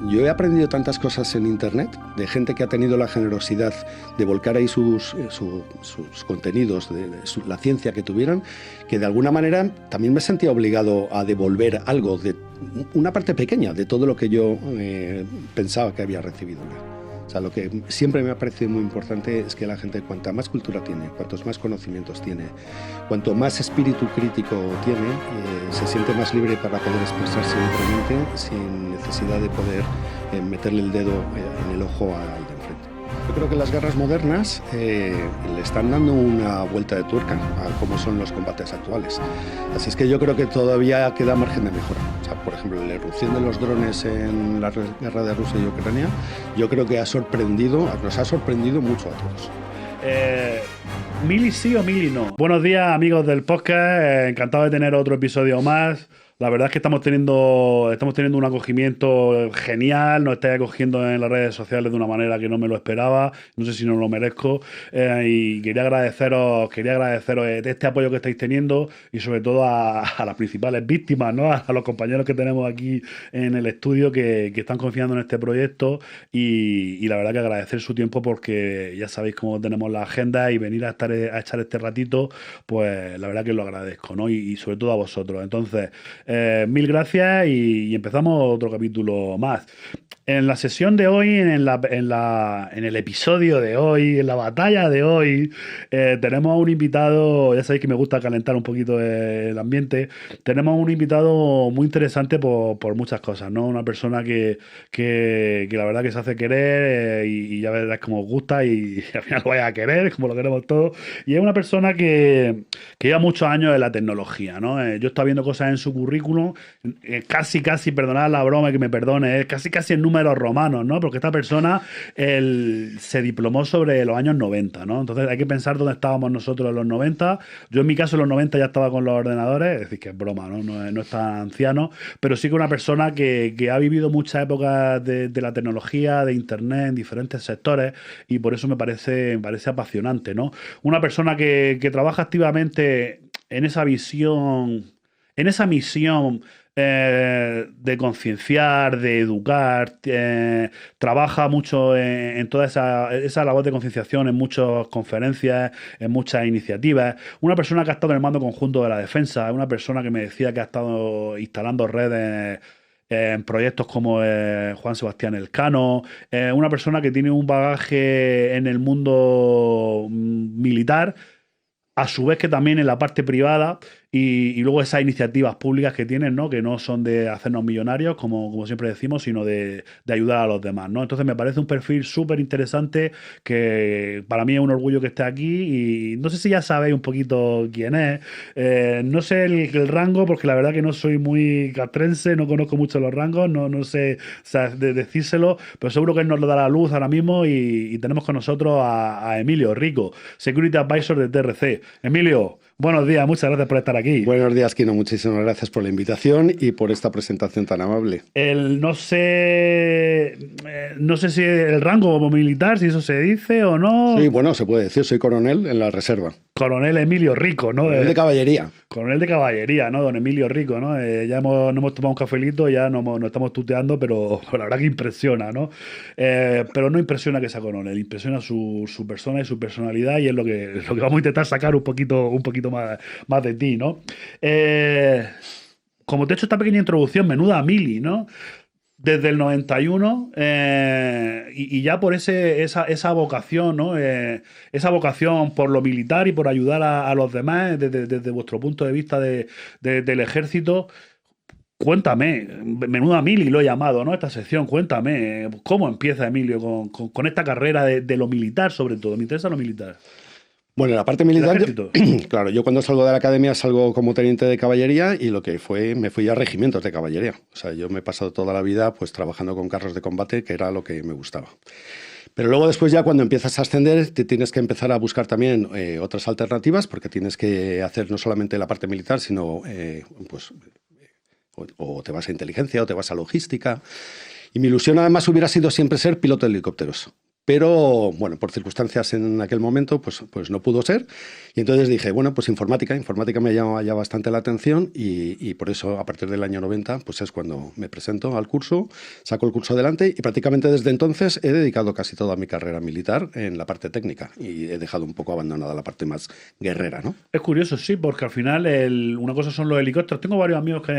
yo he aprendido tantas cosas en Internet, de gente que ha tenido la generosidad de volcar ahí sus contenidos, la ciencia que tuvieran, que de alguna manera también me sentía obligado a devolver algo, de una parte pequeña de todo lo que yo pensaba que había recibido. O sea, lo que siempre me ha parecido muy importante es que la gente, cuanta más cultura tiene, cuantos más conocimientos tiene, cuanto más espíritu crítico tiene, se siente más libre para poder expresarse libremente sin necesidad de poder meterle el dedo en el ojo al de enfrente. Yo creo que las guerras modernas le están dando una vuelta de tuerca a cómo son los combates actuales. Así es que yo creo que todavía queda margen de mejora. O sea, por ejemplo, la irrupción de los drones en la guerra de Rusia y Ucrania, yo creo que nos ha sorprendido mucho a todos. ¿Mili sí o Mili no? Buenos días, amigos del podcast. Encantado de tener otro episodio más. La verdad es que estamos teniendo un acogimiento genial, nos estáis acogiendo en las redes sociales de una manera que no me lo esperaba, no sé si no lo merezco, y quería agradeceros de este apoyo que estáis teniendo y sobre todo a las principales víctimas, ¿no? A los compañeros que tenemos aquí en el estudio que están confiando en este proyecto y la verdad que agradecer su tiempo porque ya sabéis cómo tenemos la agenda y venir a echar este ratito, pues la verdad que lo agradezco, ¿no? Y sobre todo a vosotros. Entonces, mil gracias y empezamos otro capítulo más. En la sesión de hoy, en el episodio de hoy, en la batalla de hoy, tenemos un invitado, ya sabéis que me gusta calentar un poquito el ambiente, tenemos un invitado muy interesante por muchas cosas, ¿no? Una persona que la verdad que se hace querer y ya verás cómo os gusta y al final lo vais a querer, como lo queremos todos. Y es una persona que lleva muchos años en la tecnología, ¿no? Yo estaba viendo cosas en su currículum, casi, perdonad la broma, que me perdone, casi en números romanos, ¿no? Porque esta persona se diplomó sobre los años 90, ¿no? Entonces hay que pensar dónde estábamos nosotros en los 90. Yo en mi caso en los 90 ya estaba con los ordenadores, es decir, que es broma, ¿no? No es tan anciano, pero sí que una persona que ha vivido muchas épocas de la tecnología, de Internet, en diferentes sectores, y por eso me parece apasionante, ¿no? Una persona que trabaja activamente en esa visión, en esa misión de concienciar, de educar, trabaja mucho en toda esa labor de concienciación en muchas conferencias, en muchas iniciativas. Una persona que ha estado en el mando conjunto de la defensa, una persona que me decía que ha estado instalando redes en proyectos como Juan Sebastián Elcano, una persona que tiene un bagaje en el mundo militar, a su vez que también en la parte privada y luego esas iniciativas públicas que tienen, ¿no? Que no son de hacernos millonarios, como siempre decimos, sino de ayudar a los demás, ¿no? Entonces me parece un perfil súper interesante que para mí es un orgullo que esté aquí y no sé si ya sabéis un poquito quién es. No sé el rango porque la verdad que no soy muy castrense, no conozco mucho los rangos, no sé, o sea, de decírselo, pero seguro que él nos lo dará a luz ahora mismo y tenemos con nosotros a Emilio Rico, Security Advisor de TRC. Emilio, buenos días, muchas gracias por estar aquí. Buenos días, Kino, muchísimas gracias por la invitación y por esta presentación tan amable. No sé si el rango militar, si eso se dice o no. Sí, bueno, se puede decir, soy coronel en la reserva. Coronel Emilio Rico, ¿no? Coronel de caballería. Coronel de caballería, ¿no? Don Emilio Rico, ¿no? Ya nos hemos tomado un cafelito, ya nos estamos tuteando, pero la verdad que impresiona, ¿no? Pero no impresiona que sea coronel, impresiona su persona y su personalidad y es lo que vamos a intentar sacar un poquito más de ti, ¿no? Como te he hecho esta pequeña introducción, menuda mili, ¿no? Desde el 91 y ya por esa vocación, ¿no? Esa vocación por lo militar y por ayudar a los demás desde vuestro punto de vista del ejército. Cuéntame, menuda mili lo he llamado, ¿no? Esta sección, cuéntame, ¿cómo empieza Emilio con esta carrera de lo militar sobre todo? Me interesa lo militar. Bueno, la parte militar, claro, yo cuando salgo de la academia salgo como teniente de caballería y me fui a regimientos de caballería. O sea, yo me he pasado toda la vida pues trabajando con carros de combate, que era lo que me gustaba. Pero luego después ya cuando empiezas a ascender te tienes que empezar a buscar también otras alternativas porque tienes que hacer no solamente la parte militar, sino o te vas a inteligencia o te vas a logística. Y mi ilusión además hubiera sido siempre ser piloto de helicópteros. pero bueno, por circunstancias en aquel momento, pues no pudo ser. Y entonces dije, bueno, pues informática me llama ya bastante la atención y por eso a partir del año 90 pues es cuando me presento al curso, saco el curso adelante y prácticamente desde entonces he dedicado casi toda mi carrera militar en la parte técnica y he dejado un poco abandonada la parte más guerrera, ¿no? Es curioso, sí, porque al final una cosa son los helicópteros. Tengo varios amigos que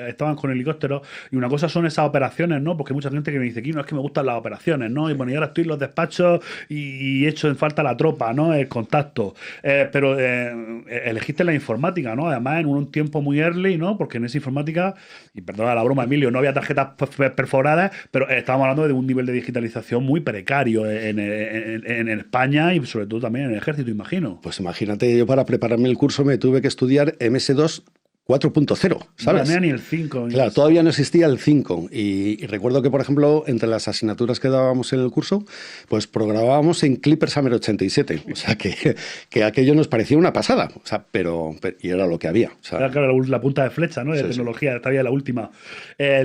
estaban con helicópteros y una cosa son esas operaciones, ¿no? Porque hay mucha gente que me dice, Kino, es que me gustan las operaciones, ¿no? Y bueno, y ahora estoy en los despachos y echo en falta la tropa, ¿no? El contacto. Pero elegiste la informática, ¿no? Además, en un tiempo muy early, ¿no? Porque en esa informática, y perdona la broma, Emilio, no había tarjetas perforadas, pero estábamos hablando de un nivel de digitalización muy precario en España y sobre todo también en el ejército, imagino. Pues imagínate, yo para prepararme el curso me tuve que estudiar MS2 4.0, ¿sabes? No tenía ni el 5. Claro, todavía no existía el 5. Y recuerdo que, por ejemplo, entre las asignaturas que dábamos en el curso, pues programábamos en Clipper Summer 87. O sea, que aquello nos parecía una pasada. O sea, pero y era lo que había. O sea, era, claro, la punta de flecha, ¿no? De sí, tecnología, esta había la última.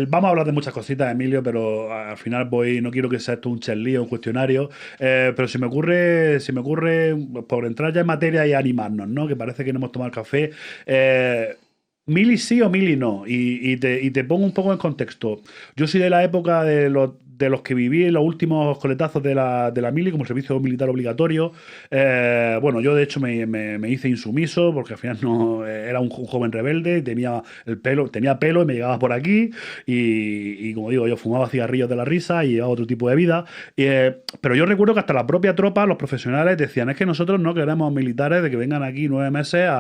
Vamos a hablar de muchas cositas, Emilio, pero al final no quiero que sea esto un chelío, un cuestionario. Pero se me ocurre, por entrar ya en materia y animarnos, ¿no? Que parece que no hemos tomado el café. Mili sí o mili no. Y te pongo un poco en contexto. Yo soy de la época de los que viví los últimos coletazos de la mili como servicio militar obligatorio. Bueno, yo de hecho me hice insumiso porque al final no era un joven rebelde, tenía pelo y me llegaba por aquí y como digo, yo fumaba cigarrillos de la risa y llevaba otro tipo de vida. Pero yo recuerdo que hasta la propia tropa, los profesionales decían, es que nosotros no queremos militares de que vengan aquí 9 meses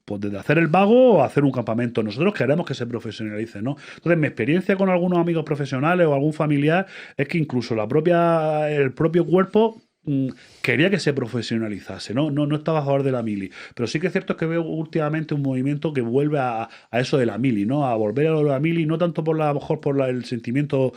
pues desde hacer el vago o hacer un campamento. Nosotros queremos que se profesionalice, ¿no? Entonces, mi experiencia con algunos amigos profesionales o algún familiar es que incluso el propio cuerpo quería que se profesionalizase, ¿no? No estaba a favor de la mili. Pero sí que es cierto que veo últimamente un movimiento que vuelve a eso de la mili, ¿no? A volver a la mili, no tanto a lo mejor por el sentimiento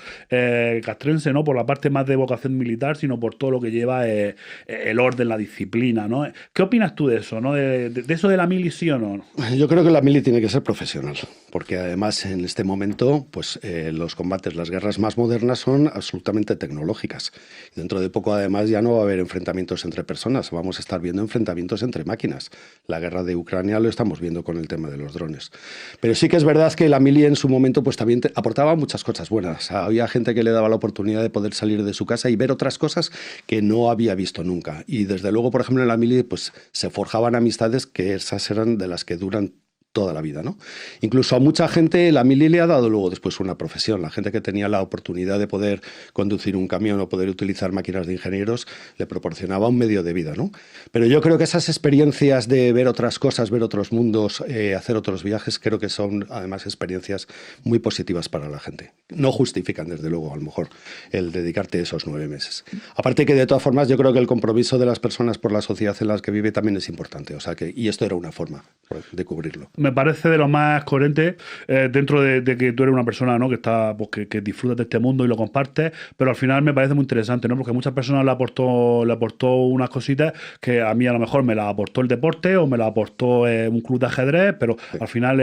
castrense, ¿no? Por la parte más de vocación militar, sino por todo lo que lleva el orden, la disciplina, ¿no? ¿Qué opinas tú de eso, ¿no? De eso de la mili, sí o no? Yo creo que la mili tiene que ser profesional, porque además en este momento, pues los combates, las guerras más modernas son absolutamente tecnológicas. Dentro de poco, además, ya no va a haber enfrentamientos entre personas, vamos a estar viendo enfrentamientos entre máquinas. La guerra de Ucrania lo estamos viendo con el tema de los drones. Pero sí que es verdad que la mili en su momento pues también aportaba muchas cosas buenas. Había gente que le daba la oportunidad de poder salir de su casa y ver otras cosas que no había visto nunca. Y desde luego, por ejemplo, en la mili pues se forjaban amistades que esas eran de las que duran toda la vida, ¿no? Incluso a mucha gente la mili le ha dado luego después una profesión. La gente que tenía la oportunidad de poder conducir un camión o poder utilizar máquinas de ingenieros le proporcionaba un medio de vida, ¿no? Pero yo creo que esas experiencias de ver otras cosas, ver otros mundos, hacer otros viajes, creo que son además experiencias muy positivas para la gente. No justifican, desde luego, a lo mejor, el dedicarte esos 9 meses. Aparte que, de todas formas, yo creo que el compromiso de las personas por la sociedad en la que vive también es importante. O sea y esto era una forma de cubrirlo. Me parece de lo más coherente dentro de que tú eres una persona, ¿no? Que está, pues, que disfrutas de este mundo y lo compartes, pero al final me parece muy interesante, ¿no? Porque a muchas personas le aportó unas cositas que a mí a lo mejor me las aportó el deporte o me las aportó un club de ajedrez, pero sí. Al final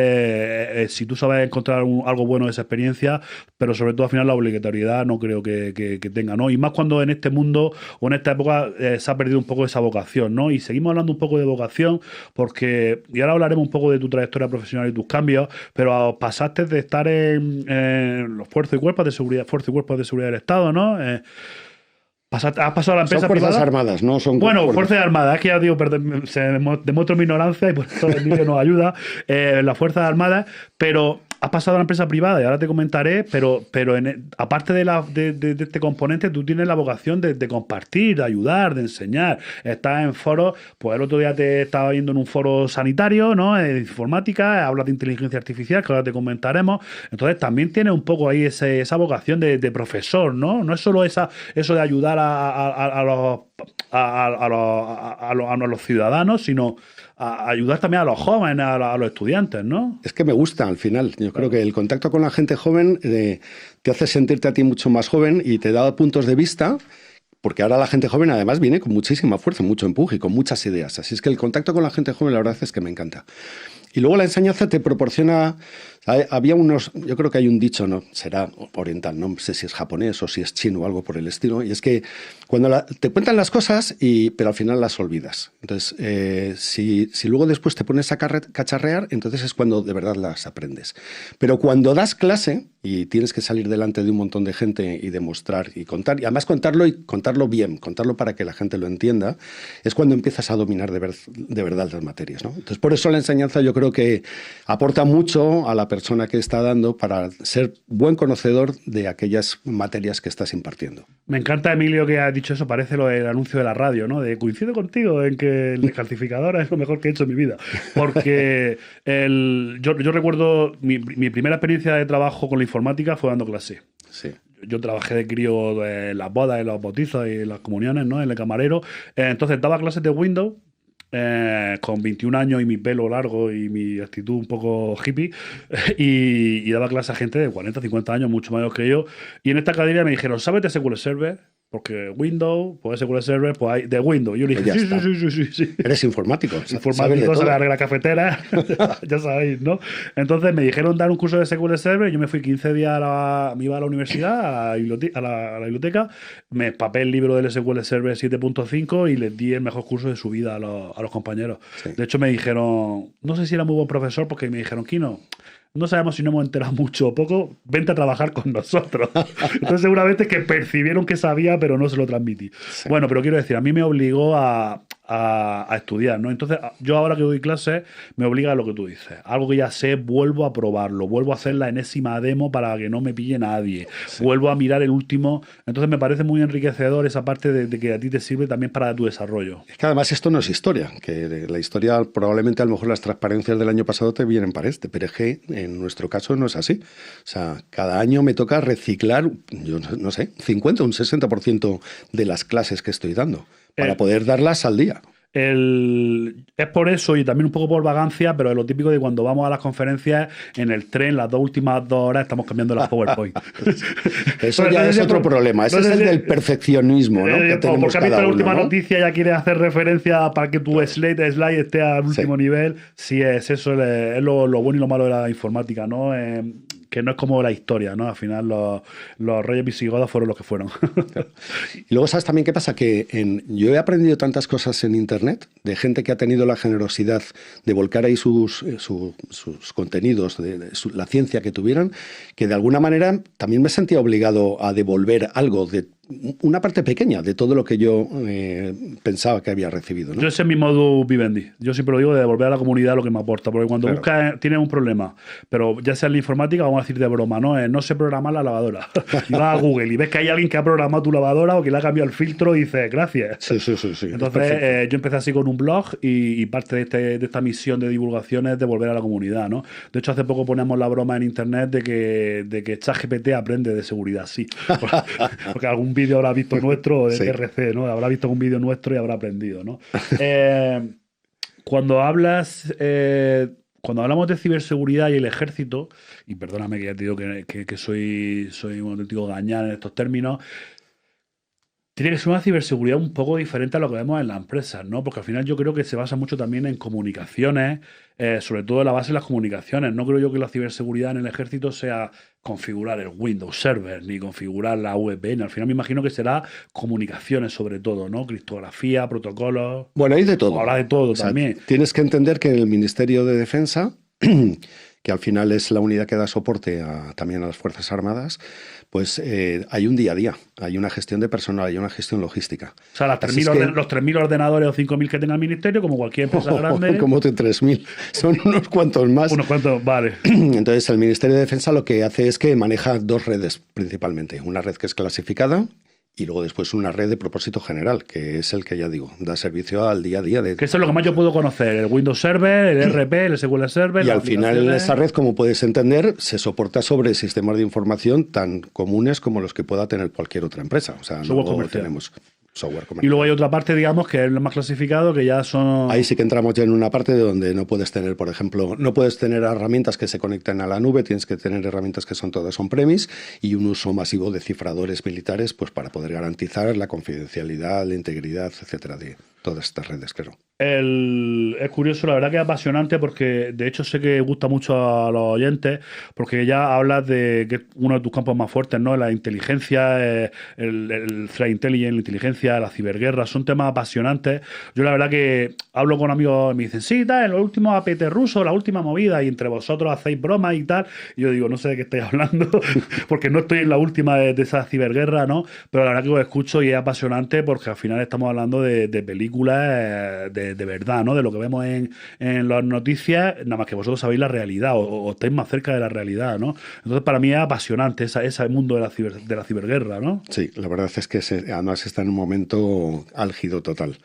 si tú sabes encontrar algo bueno de esa experiencia, pero sobre todo al final la obligatoriedad no creo que tenga, ¿no? Y más cuando en este mundo o en esta época se ha perdido un poco esa vocación, ¿no? Y seguimos hablando un poco de vocación porque, y ahora hablaremos un poco de tu trayectoria profesional y tus cambios, pero pasaste de estar en los fuerzas y cuerpos de seguridad del Estado, ¿no? Has pasado a la empresa son fuerzas privada. Armadas, ¿no? Son Fuerzas Armadas, es que ya digo, se demuestro mi ignorancia y por eso Emilio nos ayuda. Las Fuerzas Armadas, pero has pasado a la empresa privada y ahora te comentaré, pero aparte de este componente, tú tienes la vocación de compartir, de ayudar, de enseñar. Estás en foros, pues el otro día te estaba viendo en un foro sanitario, ¿no? De informática, hablas de inteligencia artificial, que ahora te comentaremos. Entonces también tienes un poco ahí esa vocación de profesor, ¿no? No es solo eso de ayudar a los ciudadanos, sino a ayudar también a los jóvenes, a los estudiantes, ¿no? Es que me gusta al final. Yo creo que el contacto con la gente joven te hace sentirte a ti mucho más joven y te da puntos de vista, porque ahora la gente joven además viene con muchísima fuerza, mucho empuje y con muchas ideas. Así es que el contacto con la gente joven la verdad es que me encanta. Y luego la enseñanza te proporciona Había unos, yo creo que hay un dicho, no será oriental, no sé si es japonés o si es chino o algo por el estilo, y es que cuando te cuentan las cosas, pero al final las olvidas. Entonces, si luego después te pones a cacharrear, entonces es cuando de verdad las aprendes. Pero cuando das clase y tienes que salir delante de un montón de gente y demostrar y contar, y además contarlo bien, contarlo para que la gente lo entienda, es cuando empiezas a dominar de verdad las materias, ¿no? Entonces, por eso la enseñanza yo creo que aporta mucho a la persona que está dando para ser buen conocedor de aquellas materias que estás impartiendo. Me encanta, Emilio, que has dicho eso, parece el anuncio de la radio, ¿no? De coincido contigo en que el descalcificador es lo mejor que he hecho en mi vida. Porque yo recuerdo mi primera experiencia de trabajo con la informática fue dando clase. Sí. Yo trabajé de crío en las bodas, en los bautizos y en las comuniones, ¿no? En el camarero. Entonces daba clases de Windows. Con 21 años y mi pelo largo y mi actitud un poco hippie y daba clase a gente de 40, 50 años, mucho mayor que yo, y en esta academia me dijeron, ¿sabes de SQL Server? Porque Windows, pues SQL Server, pues hay de Windows. Yo le dije, sí. Eres informático. Informático, sabes arreglar cafetera, ya sabéis, ¿no? Entonces me dijeron dar un curso de SQL Server y yo me fui 15 días me iba a la universidad, a la biblioteca, me empapé el libro del SQL Server 7.5 y les di el mejor curso de su vida a los compañeros. Sí. De hecho me dijeron, no sé si era muy buen profesor, porque me dijeron, Kino, no sabemos si no hemos enterado mucho o poco, vente a trabajar con nosotros. Entonces seguramente que percibieron que sabía, pero no se lo transmití. Sí. Bueno, pero quiero decir, a mí me obligó a estudiar, ¿no? Entonces, yo ahora que doy clases, me obliga a lo que tú dices. Algo que ya sé, vuelvo a probarlo, vuelvo a hacer la enésima demo para que no me pille nadie, sí. Vuelvo a mirar el último. Entonces me parece muy enriquecedor esa parte de que a ti te sirve también para tu desarrollo. Es que además esto no es historia, que la historia probablemente a lo mejor las transparencias del año pasado te vienen para pero es que en nuestro caso no es así. O sea, cada año me toca reciclar, yo no sé, 50 o un 60% de las clases que estoy dando para poder darlas al día. Es por eso y también un poco por vagancia, pero es lo típico de cuando vamos a las conferencias en el tren, las últimas 2 horas estamos cambiando las PowerPoint. Eso ya es otro problema. Ese es el del perfeccionismo, ¿no? Que tenemos porque has visto cada la última uno, ¿no? noticia, ya quieres hacer referencia para que tu slide esté al último nivel. Sí, es eso, es lo bueno y lo malo de la informática, ¿no? Que no es como la historia, ¿no? Al final los reyes visigodos fueron los que fueron. Y luego, ¿sabes también qué pasa? Que yo he aprendido tantas cosas en Internet de gente que ha tenido la generosidad de volcar ahí sus contenidos, la ciencia que tuvieran, que de alguna manera también me sentía obligado a devolver algo de una parte pequeña de todo lo que yo pensaba que había recibido, ¿no? Yo ese es mi modus vivendi. Yo siempre lo digo, de devolver a la comunidad lo que me aporta. Porque cuando buscas, tienes un problema, pero ya sea en la informática, vamos a decir de broma, no sé programar la lavadora. Y vas a Google y ves que hay alguien que ha programado tu lavadora o que le ha cambiado el filtro y dices, gracias. Sí. Entonces, yo empecé así con un blog y parte de esta misión de divulgación es devolver a la comunidad, ¿no? De hecho, hace poco poníamos la broma en internet de que ChatGPT aprende de seguridad, sí. Porque algún vídeo habrá visto nuestro de RC, ¿no? Habrá visto un vídeo nuestro y habrá aprendido, ¿no? Cuando hablamos de ciberseguridad y el ejército, y perdóname que ya te digo que soy un auténtico gañán en estos términos, tiene que ser una ciberseguridad un poco diferente a lo que vemos en las empresas, ¿no? Porque al final yo creo que se basa mucho también en comunicaciones, sobre todo la base de las comunicaciones. No creo yo que la ciberseguridad en el ejército sea configurar el Windows Server ni configurar la VPN. Al final me imagino que será comunicaciones sobre todo, ¿no? Criptografía, protocolos. Bueno, hay de todo. Habrá de todo, o sea, también. Tienes que entender que el Ministerio de Defensa, que al final es la unidad que da soporte también a las Fuerzas Armadas, pues hay un día a día, hay una gestión de personal, hay una gestión logística. O sea, los 3.000 ordenadores o 5.000 que tenga el Ministerio, como cualquier empresa grande. Como de 3.000, son unos cuantos más. Unos cuantos, vale. Entonces, el Ministerio de Defensa lo que hace es que maneja 2 redes principalmente. Una red que es clasificada y luego después una red de propósito general, que es el que ya digo, da servicio al día a día. Que eso es lo que más yo puedo conocer, el Windows Server, el RP, el SQL Server. Y al final esa red, como puedes entender, se soporta sobre sistemas de información tan comunes como los que pueda tener cualquier otra empresa. O sea, no tenemos software comercial. Y luego hay otra parte, digamos, que es lo más clasificado, que ya son... Ahí sí que entramos ya en una parte donde no puedes tener, por ejemplo, no puedes tener herramientas que se conecten a la nube, tienes que tener herramientas que son todas on-premise y un uso masivo de cifradores militares, pues para poder garantizar la confidencialidad, la integridad, etcétera, todas estas redes, claro. Es curioso, la verdad que es apasionante porque de hecho sé que gusta mucho a los oyentes porque ya hablas de que es uno de tus campos más fuertes, ¿no? La inteligencia, el threat intelligence, la inteligencia, la ciberguerra, son temas apasionantes. Yo la verdad que hablo con amigos y me dicen, sí, tal, los últimos APT rusos, la última movida y entre vosotros hacéis bromas y tal. Y yo digo, no sé de qué estáis hablando porque no estoy en la última de esa ciberguerra, ¿no? Pero la verdad que os escucho y es apasionante porque al final estamos hablando de películas de verdad, ¿no? De lo que vemos en las noticias, nada más que vosotros sabéis la realidad o estáis más cerca de la realidad, ¿no? Entonces, para mí es apasionante ese mundo de la ciberguerra, ¿no? Sí, la verdad es que además está en un momento álgido total.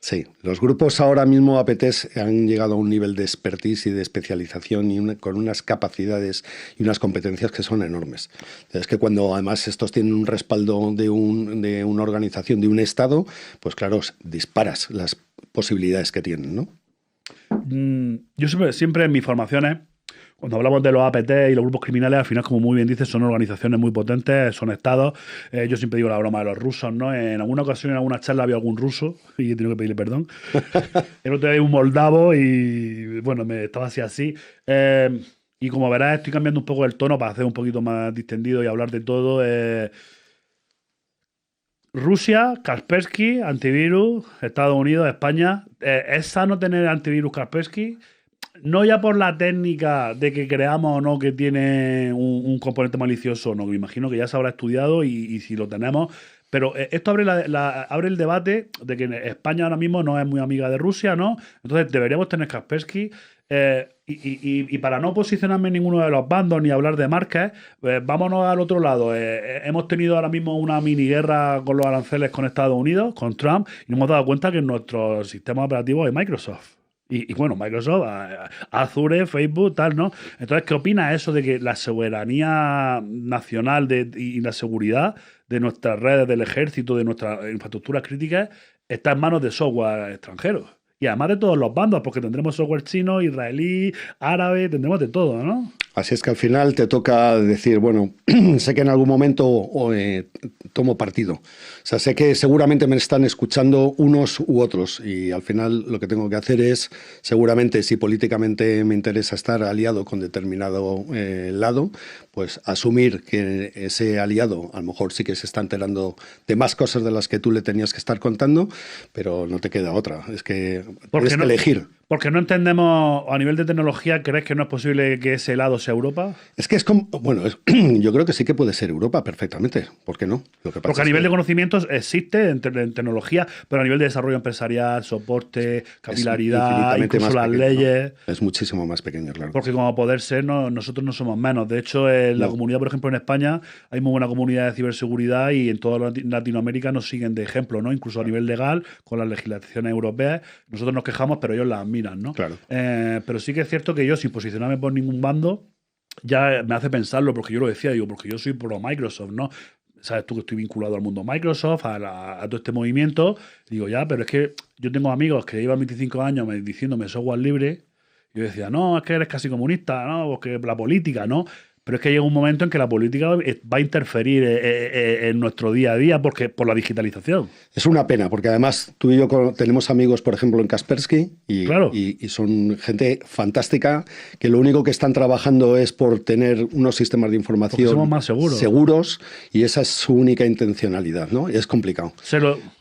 Sí, los grupos ahora mismo APTs han llegado a un nivel de expertise y de especialización y con unas capacidades y unas competencias que son enormes. Es que cuando además estos tienen un respaldo de una organización, de un Estado, pues claro, disparas las posibilidades que tienen, ¿no? Yo siempre en mis formaciones, cuando hablamos de los APT y los grupos criminales, al final, como muy bien dices, son organizaciones muy potentes, son estados. Yo siempre digo la broma de los rusos, ¿no? En alguna ocasión, en alguna charla, había algún ruso y he tenido que pedirle perdón. El otro día hay un moldavo y, bueno, me estaba así. Y como verás, estoy cambiando un poco el tono para hacer un poquito más distendido y hablar de todo. Rusia, Kaspersky, antivirus, Estados Unidos, España. ¿Es sano tener antivirus Kaspersky? No ya por la técnica de que creamos o no que tiene un componente malicioso, no, que me imagino que ya se habrá estudiado y si lo tenemos. Pero esto abre el debate de que España ahora mismo no es muy amiga de Rusia, ¿no? Entonces deberíamos tener Kaspersky. Y para no posicionarme en ninguno de los bandos ni hablar de marcas, vámonos al otro lado. Hemos tenido ahora mismo una mini guerra con los aranceles con Estados Unidos, con Trump, y nos hemos dado cuenta que en nuestro sistema operativo es Microsoft. Y bueno, Microsoft, Azure, Facebook, tal, ¿no? Entonces, ¿qué opina eso de que la soberanía nacional y la seguridad de nuestras redes, del ejército, de nuestras infraestructuras críticas, está en manos de software extranjeros? Y además de todos los bandos, porque tendremos software chino, israelí, árabe, tendremos de todo, ¿no? Así es que al final te toca decir, bueno, sé que en algún momento tomo partido. O sea, sé que seguramente me están escuchando unos u otros y al final lo que tengo que hacer es, seguramente si políticamente me interesa estar aliado con determinado lado, pues asumir que ese aliado a lo mejor sí que se está enterando de más cosas de las que tú le tenías que estar contando, pero no te queda otra. Es que tienes que elegir. Porque no entendemos, a nivel de tecnología, ¿crees que no es posible que ese lado sea Europa? Es que es como, bueno, yo creo que sí que puede ser Europa perfectamente. ¿Por qué no? Porque a nivel de conocimientos existe en tecnología, pero a nivel de desarrollo empresarial, soporte, capilaridad, incluso las leyes. ¿No? Es muchísimo más pequeño, claro. Porque como poder ser, nosotros no somos menos. De hecho, en la comunidad, por ejemplo, en España, hay muy buena comunidad de ciberseguridad y en toda Latinoamérica nos siguen de ejemplo, ¿no? Incluso a nivel legal, con las legislaciones europeas. Nosotros nos quejamos, pero ellos las miran, ¿no? Claro. Pero sí que es cierto que yo, sin posicionarme por ningún bando, ya me hace pensarlo, porque yo lo decía, digo, porque yo soy pro Microsoft, ¿no? Sabes tú que estoy vinculado al mundo Microsoft, a todo este movimiento. Digo, ya, pero es que yo tengo amigos que llevan 25 años diciéndome software libre. Y yo decía, no, es que eres casi comunista, ¿no? Porque la política, ¿no? Pero es que llega un momento en que la política va a interferir en nuestro día a día por la digitalización. Es una pena, porque además tú y yo tenemos amigos, por ejemplo, en Kaspersky, claro. y son gente fantástica, que lo único que están trabajando es por tener unos sistemas de información somos más seguros, y esa es su única intencionalidad, ¿no? Y es complicado.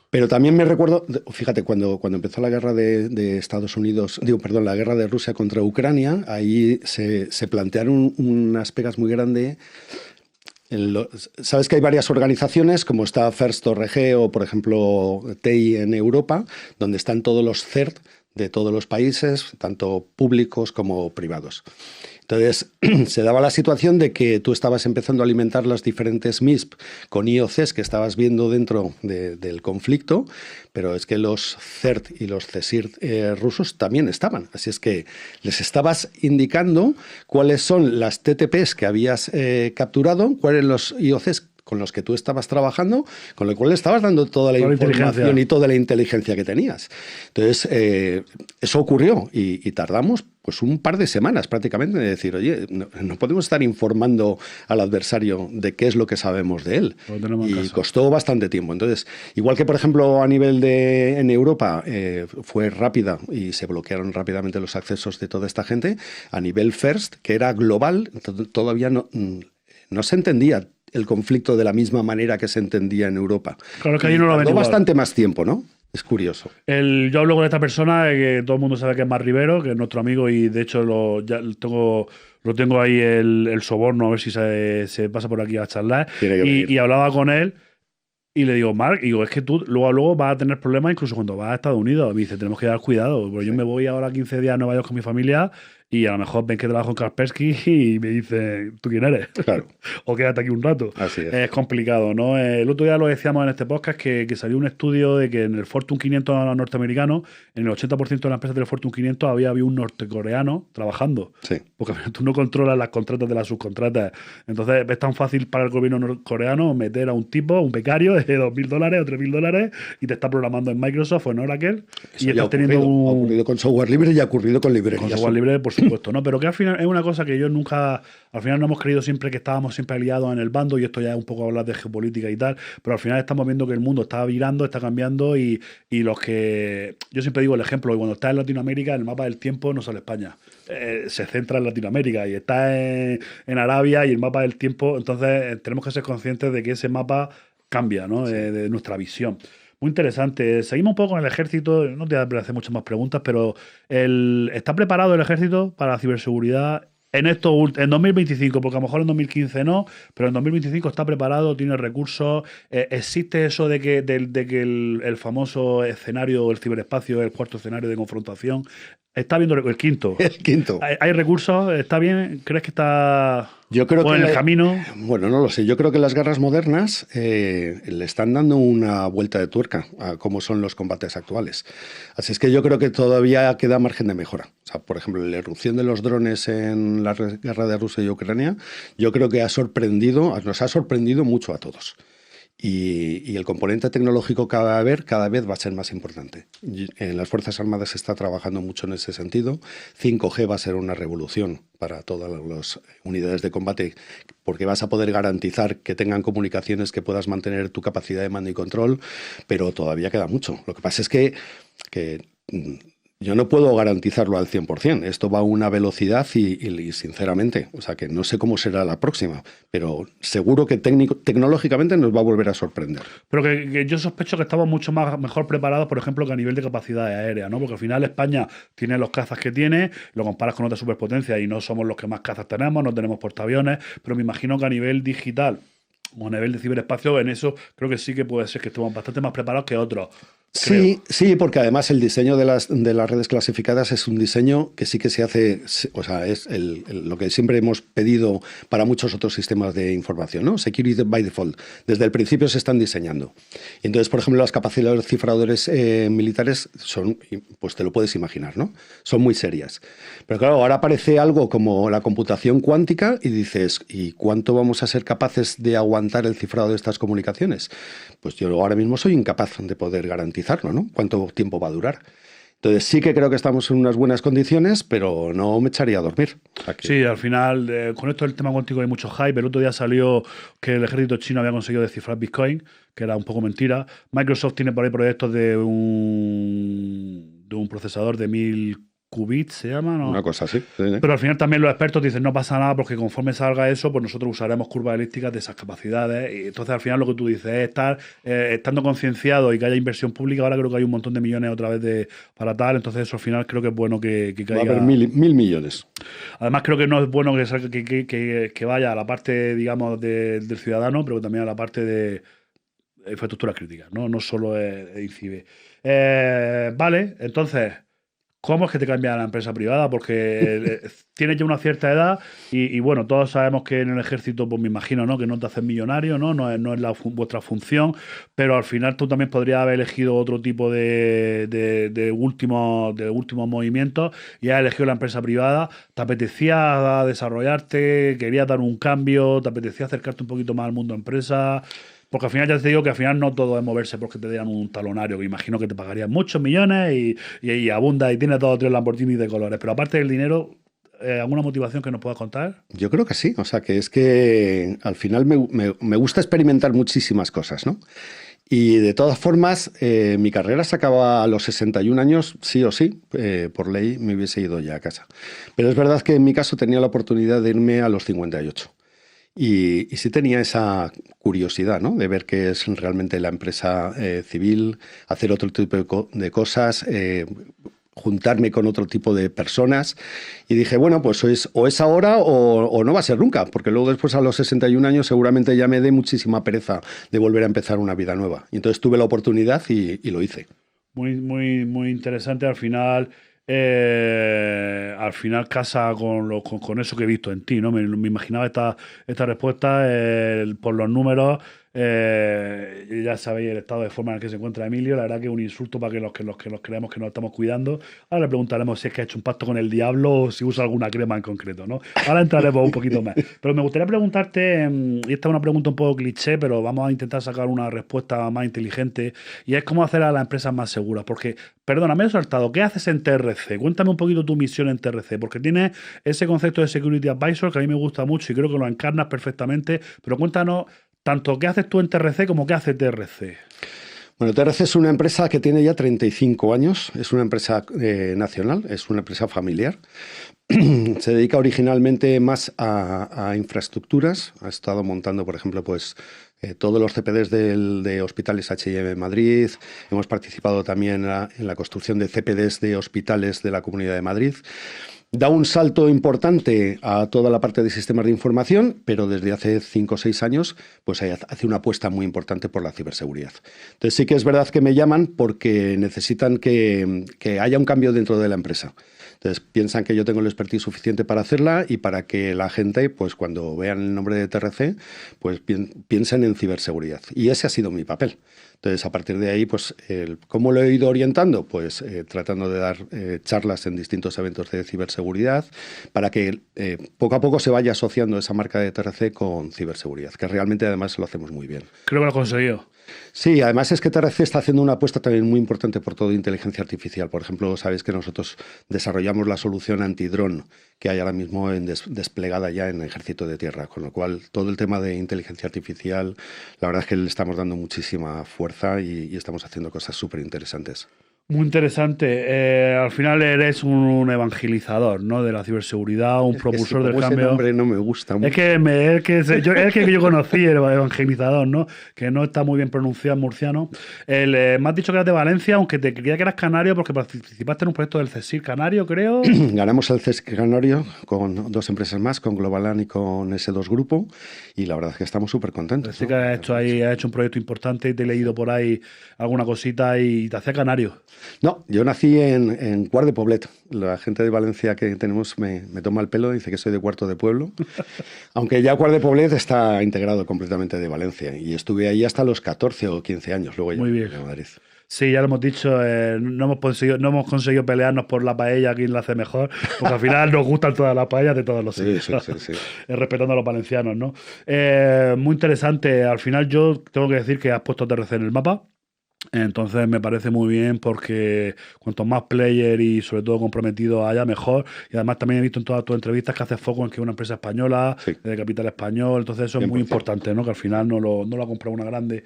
Pero también me recuerdo, fíjate, cuando empezó la guerra de Estados Unidos, la guerra de Rusia contra Ucrania, ahí se plantearon unas pegas muy grandes. Sabes que hay varias organizaciones, como está First.org o, por ejemplo, TEI en Europa, donde están todos los CERT de todos los países, tanto públicos como privados. Entonces, se daba la situación de que tú estabas empezando a alimentar las diferentes MISP con IOCs que estabas viendo dentro del conflicto, pero es que los CERT y los CSIRT rusos también estaban. Así es que les estabas indicando cuáles son las TTPs que habías capturado, cuáles los IOCs con los que tú estabas trabajando, con lo cual le estabas dando toda la información y toda la inteligencia que tenías. Entonces, eso ocurrió y tardamos pues un par de semanas prácticamente de decir, oye, no podemos estar informando al adversario de qué es lo que sabemos de él. Y costó bastante tiempo. Entonces, igual que, por ejemplo, a nivel en Europa fue rápida y se bloquearon rápidamente los accesos de toda esta gente, a nivel FIRST, que era global, todavía no se entendía el conflicto de la misma manera que se entendía en Europa. Claro que ahí no lo ven bastante más tiempo, ¿no? Es curioso. Yo hablo con esta persona que todo el mundo sabe que es Marc Rivero, que es nuestro amigo, y de hecho lo tengo ahí el soborno, a ver si se pasa por aquí a charlar. Y hablaba con él y le digo, Marc, es que tú luego vas a tener problemas incluso cuando vas a Estados Unidos. Me dice, tenemos que dar cuidado, porque yo me voy ahora 15 días a Nueva York con mi familia y a lo mejor ven que trabajo en Kaspersky y me dicen, ¿tú quién eres? Claro. O quédate aquí un rato. Así es. Es complicado, ¿no? El otro día lo decíamos en este podcast que salió un estudio de que en el Fortune 500 norteamericano, en el 80% de las empresas del Fortune 500 había un nortecoreano trabajando. Sí. Porque tú no controlas las contratas de las subcontratas. Entonces es tan fácil para el gobierno norcoreano meter a un tipo, un becario de $2.000 o $3.000 y te está programando en Microsoft o en Oracle. Eso y ya ha ocurrido con software libre y ha ocurrido con librerías. Con software libre, por supuesto, ¿no? Pero que al final es una cosa que yo nunca... Al final no hemos creído siempre que estábamos siempre aliados en el bando, y esto ya es un poco hablar de geopolítica y tal, pero al final estamos viendo que el mundo está virando, está cambiando y los que... Yo siempre digo el ejemplo, que cuando estás en Latinoamérica, el mapa del tiempo no sale España. Se centra en Latinoamérica y está en Arabia y el mapa del tiempo, entonces tenemos que ser conscientes de que ese mapa cambia, ¿no? De nuestra visión. Muy interesante. Seguimos un poco con el ejército. No te voy a hacer muchas más preguntas, pero ¿está preparado el ejército para la ciberseguridad en 2025? Porque a lo mejor en 2015 no, pero en 2025 está preparado, tiene recursos. ¿Existe eso de que el famoso escenario, el ciberespacio, el cuarto escenario de confrontación? ¿Está viendo el quinto? El quinto. ¿Hay recursos? ¿Está bien? ¿Crees que está en el camino? Bueno, no lo sé. Yo creo que las guerras modernas le están dando una vuelta de tuerca a cómo son los combates actuales. Así es que yo creo que todavía queda margen de mejora. O sea, por ejemplo, la irrupción de los drones en la guerra de Rusia y Ucrania, yo creo que nos ha sorprendido mucho a todos. Y el componente tecnológico que va a haber cada vez va a ser más importante. En las Fuerzas Armadas se está trabajando mucho en ese sentido. 5G va a ser una revolución para todas las unidades de combate, porque vas a poder garantizar que tengan comunicaciones, que puedas mantener tu capacidad de mando y control, pero todavía queda mucho. Lo que pasa es que yo no puedo garantizarlo al 100%. Esto va a una velocidad y sinceramente, o sea que no sé cómo será la próxima, pero seguro que tecnológicamente nos va a volver a sorprender. Pero que yo sospecho que estamos mucho mejor preparados, por ejemplo, que a nivel de capacidad aérea, ¿no? Porque al final España tiene los cazas que tiene, lo comparas con otras superpotencias y no somos los que más cazas tenemos, no tenemos portaaviones, pero me imagino que a nivel digital o a nivel de ciberespacio, en eso creo que sí que puede ser que estemos bastante más preparados que otros. Sí, porque además el diseño de las redes clasificadas es un diseño que sí que se hace, o sea, es lo que siempre hemos pedido para muchos otros sistemas de información, ¿no? Security by default. Desde el principio se están diseñando. Y entonces, por ejemplo, las capacidades de los cifradores militares son, pues te lo puedes imaginar, ¿no? Son muy serias. Pero claro, ahora aparece algo como la computación cuántica y dices, ¿y cuánto vamos a ser capaces de aguantar el cifrado de estas comunicaciones? Pues yo ahora mismo soy incapaz de poder garantizarlo, ¿no? ¿Cuánto tiempo va a durar? Entonces sí que creo que estamos en unas buenas condiciones, pero no me echaría a dormir. Sí, al final, con esto del tema cuántico hay mucho hype. El otro día salió que el ejército chino había conseguido descifrar Bitcoin, que era un poco mentira. Microsoft tiene por ahí proyectos de un procesador de 1000 qubits, se llama, ¿no? Una cosa así. Sí. Pero al final también los expertos dicen no pasa nada porque conforme salga eso, pues nosotros usaremos curvas elípticas de esas capacidades. Y entonces al final lo que tú dices es estar estando concienciado y que haya inversión pública. Ahora creo que hay un montón de millones otra vez para tal. Entonces eso al final creo que es bueno que caiga. Va a haber mil millones. Además creo que no es bueno que vaya a la parte, digamos, del ciudadano, pero también a la parte de infraestructuras críticas, ¿no? No solo es INCIBE. Vale, entonces... ¿Cómo es que te cambias a la empresa privada? Porque tienes ya una cierta edad y bueno, todos sabemos que en el ejército, pues me imagino, ¿no? Que no te haces millonario, ¿no? No es vuestra función, pero al final tú también podrías haber elegido otro tipo de últimos movimientos y has elegido la empresa privada. ¿Te apetecía desarrollarte? ¿Querías dar un cambio? ¿Te apetecía acercarte un poquito más al mundo empresa? Porque al final ya te digo que al final no todo es moverse porque te dieran un talonario, que imagino que te pagarían muchos millones y abunda y tienes 2 o 3 Lamborghini de colores. Pero aparte del dinero, ¿alguna motivación que nos puedas contar? Yo creo que sí, o sea, que es que al final me gusta experimentar muchísimas cosas, ¿no? Y de todas formas, mi carrera se acaba a los 61 años, sí o sí, por ley me hubiese ido ya a casa. Pero es verdad que en mi caso tenía la oportunidad de irme a los 58. Y sí tenía esa curiosidad, ¿no? De ver qué es realmente la empresa civil, hacer otro tipo de cosas, juntarme con otro tipo de personas. Y dije, bueno, pues o es ahora o no va a ser nunca, porque luego después a los 61 años seguramente ya me dé muchísima pereza de volver a empezar una vida nueva. Y entonces tuve la oportunidad y lo hice. Muy interesante. Al final casa con eso que he visto en ti, ¿no? Me imaginaba esta respuesta por los números. Ya sabéis el estado de forma en el que se encuentra Emilio. La verdad que es un insulto para los que nos creemos que nos estamos cuidando. Ahora le preguntaremos si es que ha hecho un pacto con el diablo o si usa alguna crema en concreto, ¿no? Ahora entraremos un poquito más. Pero me gustaría preguntarte, y esta es una pregunta un poco cliché, pero vamos a intentar sacar una respuesta más inteligente, y es cómo hacer a las empresas más seguras. Porque, perdona, me he saltado. ¿Qué haces en TRC? Cuéntame un poquito tu misión en TRC, porque tienes ese concepto de Security Advisor que a mí me gusta mucho y creo que lo encarnas perfectamente, pero cuéntanos tanto qué haces tú en TRC como qué hace TRC. Bueno, TRC es una empresa que tiene ya 35 años, es una empresa nacional, es una empresa familiar. Se dedica originalmente más a infraestructuras, ha estado montando, por ejemplo, pues todos los CPDs de hospitales H&M en Madrid, hemos participado también en la construcción de CPDs de hospitales de la Comunidad de Madrid. Da un salto importante a toda la parte de sistemas de información, pero desde hace 5 o 6 años pues hace una apuesta muy importante por la ciberseguridad. Entonces sí que es verdad que me llaman porque necesitan que haya un cambio dentro de la empresa. Entonces piensan que yo tengo el expertise suficiente para hacerla y para que la gente, pues cuando vean el nombre de TRC, pues piensen en ciberseguridad. Y ese ha sido mi papel. Entonces, a partir de ahí, pues, ¿cómo lo he ido orientando? Pues tratando de dar charlas en distintos eventos de ciberseguridad para que poco a poco se vaya asociando esa marca de TRC con ciberseguridad, que realmente además lo hacemos muy bien. Creo que lo he conseguido. Sí, además es que TRC está haciendo una apuesta también muy importante por todo inteligencia artificial. Por ejemplo, sabéis que nosotros desarrollamos la solución antidrón que hay ahora mismo desplegada ya en el Ejército de Tierra, con lo cual todo el tema de inteligencia artificial, la verdad es que le estamos dando muchísima fuerza y estamos haciendo cosas súper interesantes. Muy interesante. Al final eres un evangelizador, ¿no? De la ciberseguridad, un propulsor del cambio. Ese nombre no me gusta mucho. Es que yo conocí, el evangelizador, ¿no? Que no está muy bien pronunciado en murciano. Me has dicho que eras de Valencia, aunque te creía que eras canario porque participaste en un proyecto del CSIC canario, creo. Ganamos el CSIC canario con 2 empresas más, con Globalan y con S2 Grupo, y la verdad es que estamos súper contentos. Así que has hecho un proyecto importante y te he leído por ahí alguna cosita y te hacía canario. No, yo nací en Quart de Poblet. La gente de Valencia que tenemos me toma el pelo, dice que soy de Cuarto de Pueblo. Aunque ya Quart de Poblet está integrado completamente de Valencia. Y estuve ahí hasta los 14 o 15 años. Luego ya muy bien. A Madrid. Sí, ya lo hemos dicho, no hemos conseguido pelearnos por la paella, quién la hace mejor, porque al final nos gustan todas las paellas de todos los sitios. Sí. Respetando a los valencianos, ¿no? Muy interesante. Al final yo tengo que decir que has puesto TRC en el mapa. Entonces me parece muy bien porque cuanto más player y sobre todo comprometidos haya, mejor. Y además también he visto en todas tus entrevistas que haces foco en que es una empresa española, de capital español. Entonces eso 100%. Es muy importante, ¿no? Que al final no lo ha comprado una grande.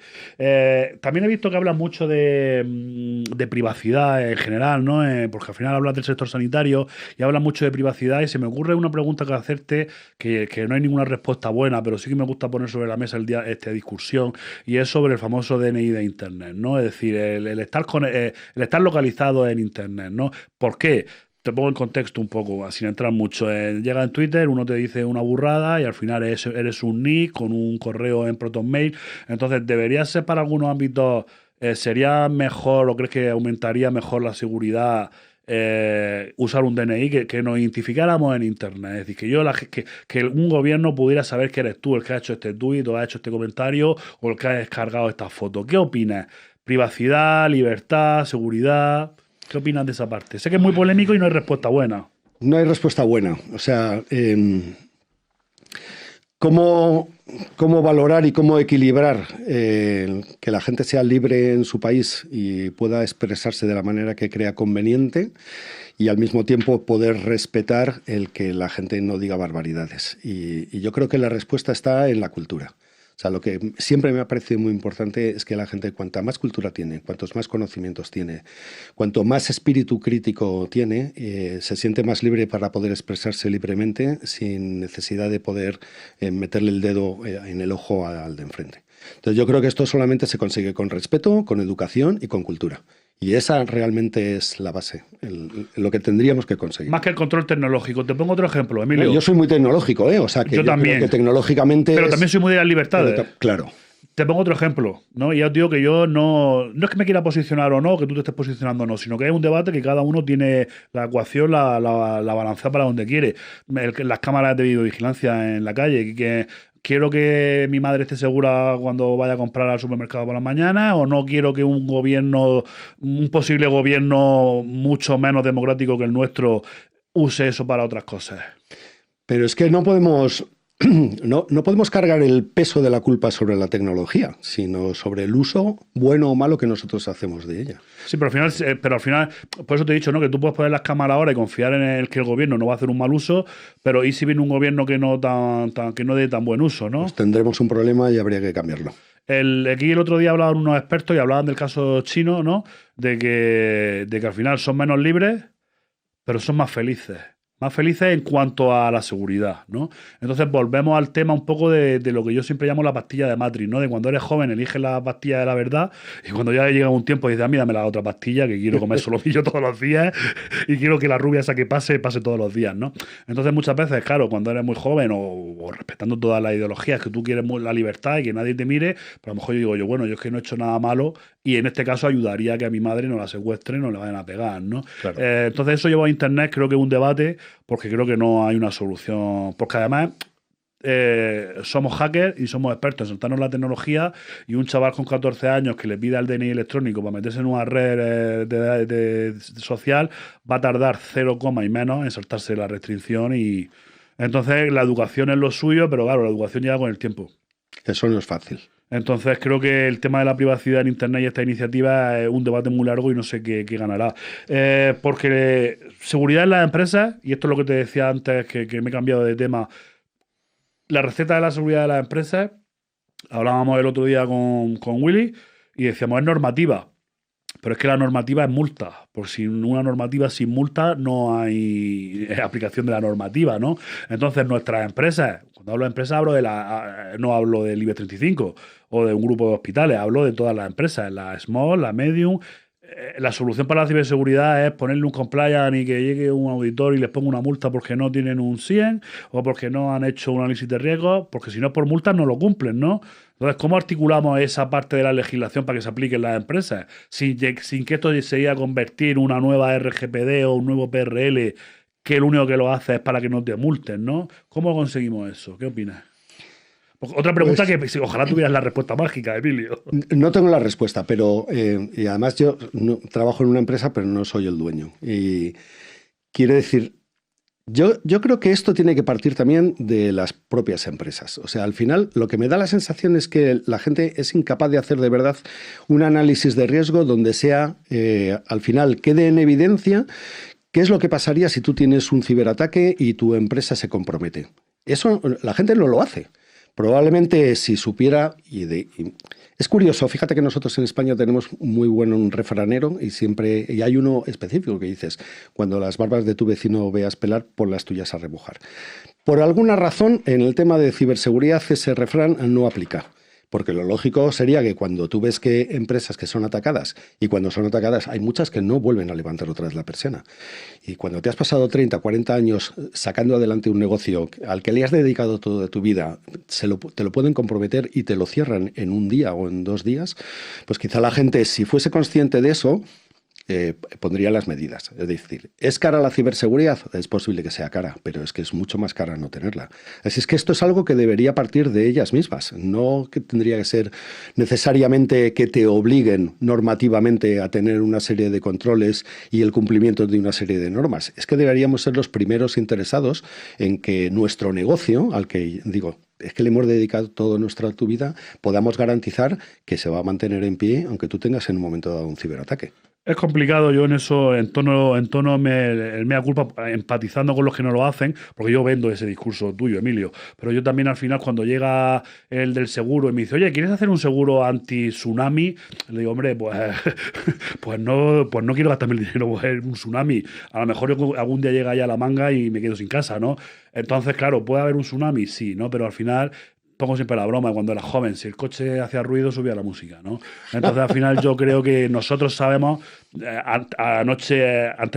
También he visto que hablas mucho de privacidad en general, ¿no? Porque al final hablas del sector sanitario y hablas mucho de privacidad y se me ocurre una pregunta que hacerte que no hay ninguna respuesta buena, pero sí que me gusta poner sobre la mesa esta discusión, y es sobre el famoso DNI de Internet, ¿no? Es decir, el estar localizado en Internet, ¿no? ¿Por qué? Te pongo en contexto un poco, sin entrar mucho. Llega en Twitter, uno te dice una burrada y al final eres un nick con un correo en ProtonMail. Entonces, ¿debería ser para algunos ámbitos, sería mejor o crees que aumentaría mejor la seguridad usar un DNI que nos identificáramos en Internet. Es decir, que un gobierno pudiera saber que eres tú el que ha hecho este tuit o ha hecho este comentario o el que ha descargado esta foto. ¿Qué opinas? Privacidad, libertad, seguridad. ¿Qué opinas de esa parte? Sé que es muy polémico y no hay respuesta buena. No hay respuesta buena. O sea, ¿cómo valorar y cómo equilibrar que la gente sea libre en su país y pueda expresarse de la manera que crea conveniente y al mismo tiempo poder respetar el que la gente no diga barbaridades? Y yo creo que la respuesta está en la cultura. O sea, lo que siempre me ha parecido muy importante es que la gente, cuanta más cultura tiene, cuantos más conocimientos tiene, cuanto más espíritu crítico tiene, se siente más libre para poder expresarse libremente sin necesidad de poder meterle el dedo en el ojo al de enfrente. Entonces yo creo que esto solamente se consigue con respeto, con educación y con cultura. Y esa realmente es la base, lo que tendríamos que conseguir. Más que el control tecnológico. Te pongo otro ejemplo, Emilio. No, yo soy muy tecnológico, o sea que yo también. creo que tecnológicamente. Pero también soy muy de las libertades. Claro. Te pongo otro ejemplo, ¿no? Y ya os digo que yo no es que me quiera posicionar o no, que tú te estés posicionando o no, sino que es un debate que cada uno tiene la ecuación, la balanza para donde quiere. Las cámaras de videovigilancia en la calle, que quiero que mi madre esté segura cuando vaya a comprar al supermercado por la mañana, o no quiero que un posible gobierno mucho menos democrático que el nuestro use eso para otras cosas. Pero es que no podemos cargar el peso de la culpa sobre la tecnología, sino sobre el uso bueno o malo que nosotros hacemos de ella. Sí, pero al final, por eso te he dicho, ¿no? Que tú puedes poner las cámaras ahora y confiar en el que el gobierno no va a hacer un mal uso, pero ¿y si viene un gobierno que no dé tan buen uso, ¿no? Pues tendremos un problema y habría que cambiarlo. Aquí el otro día hablaban unos expertos y hablaban del caso chino, ¿no? De que al final son menos libres, pero son más felices. Más felices en cuanto a la seguridad, ¿no? Entonces volvemos al tema un poco de lo que yo siempre llamo la pastilla de Matrix, ¿no? De cuando eres joven eliges la pastilla de la verdad y cuando ya llega un tiempo dices, a mí dame la otra pastilla que quiero comer solomillo todos los días y quiero que la rubia esa que pase todos los días, ¿no? Entonces muchas veces, claro, cuando eres muy joven o respetando todas las ideologías, que tú quieres la libertad y que nadie te mire, pero a lo mejor yo digo, bueno, yo es que no he hecho nada malo y en este caso ayudaría a que a mi madre no la secuestren, no le vayan a pegar, ¿no? Claro. Entonces eso lleva a Internet, creo que es un debate, porque creo que no hay una solución. Porque además somos hackers y somos expertos en saltarnos la tecnología y un chaval con 14 años que le pida el DNI electrónico para meterse en una red social va a tardar 0, y menos en saltarse la restricción y entonces la educación es lo suyo, pero claro, la educación llega con el tiempo. Eso no es fácil. Entonces creo que el tema de la privacidad en Internet y esta iniciativa es un debate muy largo y no sé qué ganará. Porque seguridad en las empresas, y esto es lo que te decía antes, que me he cambiado de tema, la receta de la seguridad de las empresas, hablábamos el otro día con Willy y decíamos, es normativa. Pero es que la normativa es multa, porque sin una normativa sin multa no hay aplicación de la normativa, ¿no? Entonces nuestras empresas, cuando hablo de empresas no hablo del IBEX 35 o de un grupo de hospitales, hablo de todas las empresas, la small, la medium. La solución para la ciberseguridad es ponerle un compliance y que llegue un auditor y les ponga una multa porque no tienen un 100 o porque no han hecho un análisis de riesgo, porque si no es por multas no lo cumplen, ¿no? Entonces, ¿cómo articulamos esa parte de la legislación para que se aplique en las empresas? Sin que esto se llegue a convertir en una nueva RGPD o un nuevo PRL que lo único que lo hace es para que no te multen, ¿no? ¿Cómo conseguimos eso? ¿Qué opinas? Otra pregunta que ojalá tuvieras la respuesta mágica, Emilio. No tengo la respuesta, pero y además yo trabajo en una empresa, pero no soy el dueño. Y quiere decir, yo creo que esto tiene que partir también de las propias empresas. O sea, al final lo que me da la sensación es que la gente es incapaz de hacer de verdad un análisis de riesgo donde sea, al final, quede en evidencia qué es lo que pasaría si tú tienes un ciberataque y tu empresa se compromete. Eso la gente no lo hace. Probablemente si supiera, es curioso, fíjate que nosotros en España tenemos muy buen refranero y hay uno específico que dices, cuando las barbas de tu vecino veas pelar, pon las tuyas a remojar. Por alguna razón, en el tema de ciberseguridad ese refrán no aplica. Porque lo lógico sería que cuando tú ves que empresas que son atacadas, y cuando son atacadas hay muchas que no vuelven a levantar otra vez la persiana. Y cuando te has pasado 30, 40 años sacando adelante un negocio al que le has dedicado todo de tu vida, te lo pueden comprometer y te lo cierran en un día o en 2 días, pues quizá la gente, si fuese consciente de eso, pondría las medidas. Es decir, ¿es cara la ciberseguridad? Es posible que sea cara, pero es que es mucho más cara no tenerla. Así es que esto es algo que debería partir de ellas mismas, no que tendría que ser necesariamente que te obliguen normativamente a tener una serie de controles y el cumplimiento de una serie de normas. Es que deberíamos ser los primeros interesados en que nuestro negocio, al que digo, es que le hemos dedicado toda nuestra vida, podamos garantizar que se va a mantener en pie aunque tú tengas en un momento dado un ciberataque. Es complicado, yo en eso, en tono el mea culpa, empatizando con los que no lo hacen, porque yo vendo ese discurso tuyo, Emilio, pero yo también al final cuando llega el del seguro y me dice, oye, ¿quieres hacer un seguro anti-tsunami? Le digo, hombre, pues no quiero gastarme el dinero en un tsunami. A lo mejor yo algún día llega ya la manga y me quedo sin casa, ¿no? Entonces, claro, ¿puede haber un tsunami? Sí, ¿no? Pero al final pongo siempre la broma, cuando era joven, si el coche hacía ruido, subía la música, ¿no? Entonces, al final, yo creo que nosotros sabemos, antes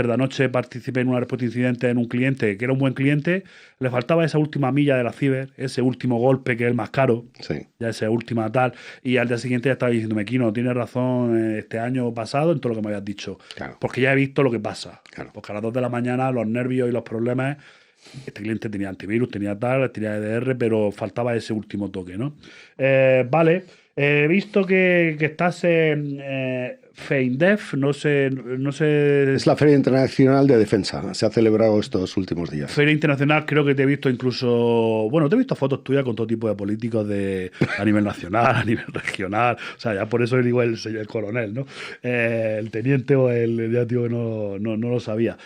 de anoche participé en un aeropuerto incidente en un cliente que era un buen cliente, le faltaba esa última milla de la ciber, ese último golpe que es el más caro, sí, ya esa última tal, y al día siguiente ya estaba diciéndome, Kino, tienes razón este año pasado en todo lo que me habías dicho, claro, porque ya he visto lo que pasa, claro. porque a las 2 de la mañana los nervios y los problemas. Este cliente tenía antivirus, tenía tal, tenía EDR, pero faltaba ese último toque, ¿no? Vale, he visto que estás en FEINDEF, no sé... Es la Feria Internacional de Defensa, se ha celebrado estos últimos días. Feria Internacional, creo que te he visto incluso... Bueno, te he visto fotos tuyas con todo tipo de políticos a nivel nacional, a nivel regional, o sea, ya por eso digo el coronel, ¿no? El teniente o ya digo que no lo sabía.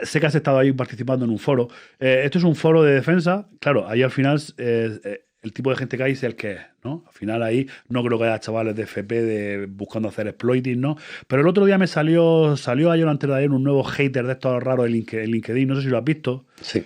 Sé que has estado ahí participando en un foro. Esto es un foro de defensa. Claro, ahí al final el tipo de gente que hay es el que es, ¿no? Al final ahí no creo que haya chavales de FP buscando hacer exploiting, ¿no? Pero el otro día salió ayer o antes de ayer un nuevo hater de estos raros en LinkedIn. No sé si lo has visto. Sí.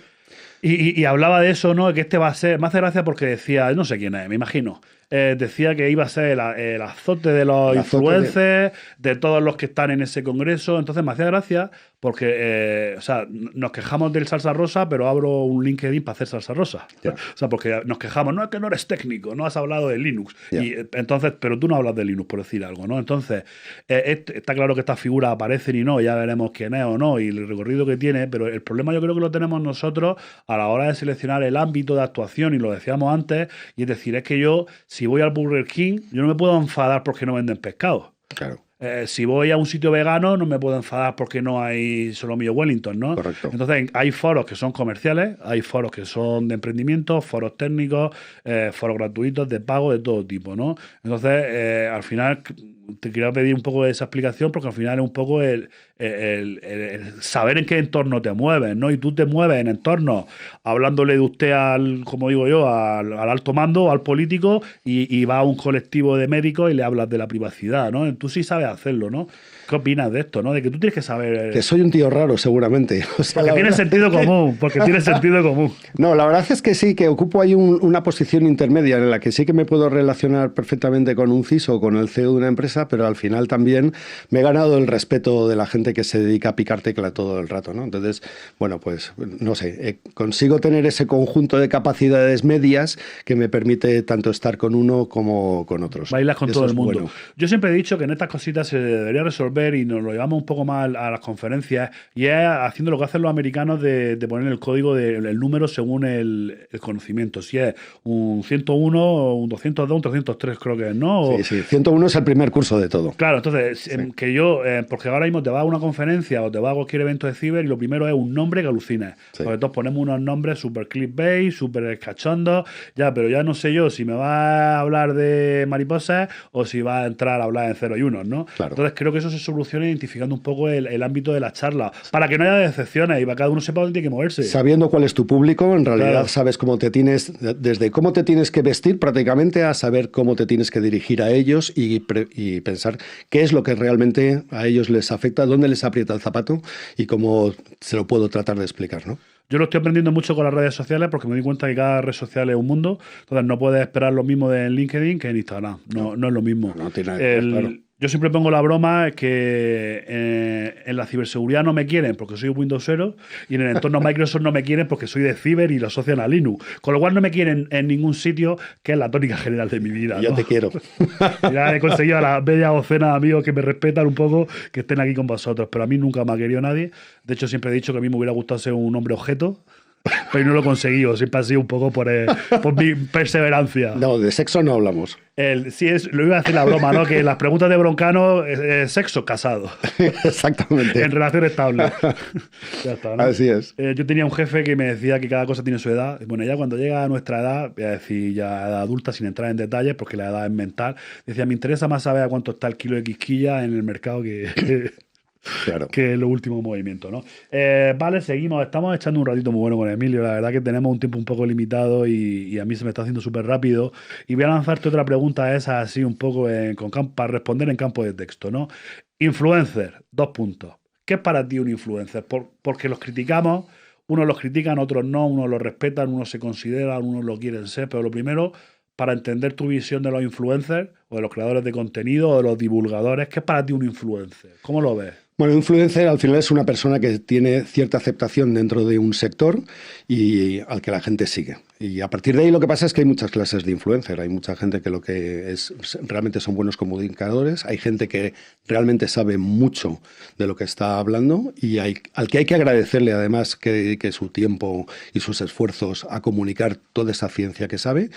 Y hablaba de eso, ¿no? Que este va a ser... Me hace gracia porque decía... No sé quién es, me imagino. Decía que iba a ser el azote de los influencers, de todos los que están en ese congreso. Entonces me hacía gracia porque, o sea, nos quejamos del salsa rosa, pero abro un LinkedIn para hacer salsa rosa. Yeah. O sea, porque nos quejamos, no es que no eres técnico, no has hablado de Linux. Yeah. Y entonces, pero tú no hablas de Linux, por decir algo, ¿no? Entonces, está claro que estas figuras aparecen y no, ya veremos quién es o no y el recorrido que tiene, pero el problema yo creo que lo tenemos nosotros a la hora de seleccionar el ámbito de actuación, y lo decíamos antes, y es decir, es que yo, si voy al Burger King, yo no me puedo enfadar porque no venden pescado. Claro. Si voy a un sitio vegano, no me puedo enfadar porque no hay solomillo Wellington, ¿no? Correcto. Entonces, hay foros que son comerciales, hay foros que son de emprendimiento, foros técnicos, foros gratuitos, de pago, de todo tipo, ¿no? Entonces, al final, te quería pedir un poco de esa explicación, porque al final es un poco el saber en qué entorno te mueves, ¿no? Y tú te mueves en entornos hablándole de usted como digo yo, al alto mando, al político, y va a un colectivo de médicos y le hablas de la privacidad, ¿no? Tú sí sabes hacerlo, ¿no? ¿Qué opinas de esto, no? De que tú tienes que saber... Que soy un tío raro, seguramente. O sea, porque tiene sentido común, porque tiene sentido común. No, la verdad es que sí, que ocupo ahí una posición intermedia en la que sí que me puedo relacionar perfectamente con un CISO o con el CEO de una empresa, pero al final también me he ganado el respeto de la gente que se dedica a picar tecla todo el rato, ¿no? Entonces, bueno, pues, no sé, consigo tener ese conjunto de capacidades medias que me permite tanto estar con uno como con otros. Bailas con todo el mundo. Bueno. Yo siempre he dicho que en estas cositas se debería resolver, y nos lo llevamos un poco más a las conferencias, y es haciendo lo que hacen los americanos de poner el código el número según el conocimiento. Si es un 101, un 202, un 303 creo que es, ¿no? Sí, 101 es el primer curso de todo. Claro, entonces, sí. Que yo, porque ahora mismo te vas a una conferencia o te vas a cualquier evento de ciber y lo primero es un nombre que alucines. Sí. Porque todos ponemos unos nombres súper clickbait, súper cachondos, ya, pero ya no sé yo si me va a hablar de mariposas o si va a entrar a hablar en 0 y 1, ¿no? Claro. Entonces creo que eso se soluciona identificando un poco el ámbito de la charla, para que no haya decepciones y para que cada uno sepa dónde tiene que moverse. Sabiendo cuál es tu público, en realidad claro. Sabes cómo te tienes, desde cómo te tienes que vestir prácticamente a saber cómo te tienes que dirigir a ellos y pensar qué es lo que realmente a ellos les afecta, dónde les aprieta el zapato y cómo se lo puedo tratar de explicar, ¿no? Yo lo estoy aprendiendo mucho con las redes sociales porque me di cuenta que cada red social es un mundo. Entonces no puedes esperar lo mismo de LinkedIn que en Instagram. No es lo mismo. No tiene nada que ver, claro. Yo siempre pongo la broma que en la ciberseguridad no me quieren porque soy windowsero y en el entorno Microsoft no me quieren porque soy de ciber y lo asocian a Linux. Con lo cual no me quieren en ningún sitio, que es la tónica general de mi vida, ¿no? Yo te quiero. Ya he conseguido a la media docena de amigos que me respetan un poco, que estén aquí con vosotros, pero a mí nunca me ha querido nadie. De hecho, siempre he dicho que a mí me hubiera gustado ser un hombre objeto, pero no lo he conseguido. Siempre ha sido un poco por mi perseverancia. No, de sexo no hablamos. Sí, lo iba a decir la broma, ¿no? Que las preguntas de Broncano, sexo, casado. Exactamente. En relación estable. Ya está, ¿no? Así es. Yo tenía un jefe que me decía que cada cosa tiene su edad. Bueno, ya cuando llega a nuestra edad, voy a decir ya edad adulta sin entrar en detalles, porque la edad es mental, decía, me interesa más saber a cuánto está el kilo de quisquilla en el mercado Claro. que los últimos movimientos, ¿no? Vale, seguimos. Estamos echando un ratito muy bueno con Emilio. La verdad que tenemos un tiempo un poco limitado y a mí se me está haciendo súper rápido. Y voy a lanzarte otra pregunta esa así un poco para responder en campo de texto, ¿no? Influencer, 2 puntos. ¿Qué es para ti un influencer? Porque los criticamos, unos los critican, otros no, unos los respetan, unos se consideran, unos lo quieren ser, pero lo primero, para entender tu visión de los influencers o de los creadores de contenido o de los divulgadores, ¿qué es para ti un influencer? ¿Cómo lo ves? Bueno, un influencer al final es una persona que tiene cierta aceptación dentro de un sector y al que la gente sigue. Y a partir de ahí lo que pasa es que hay muchas clases de influencer. Hay mucha gente que lo que es realmente son buenos comunicadores. Hay gente que realmente sabe mucho de lo que está hablando y al que hay que agradecerle además que dedique su tiempo y sus esfuerzos a comunicar toda esa ciencia que sabe.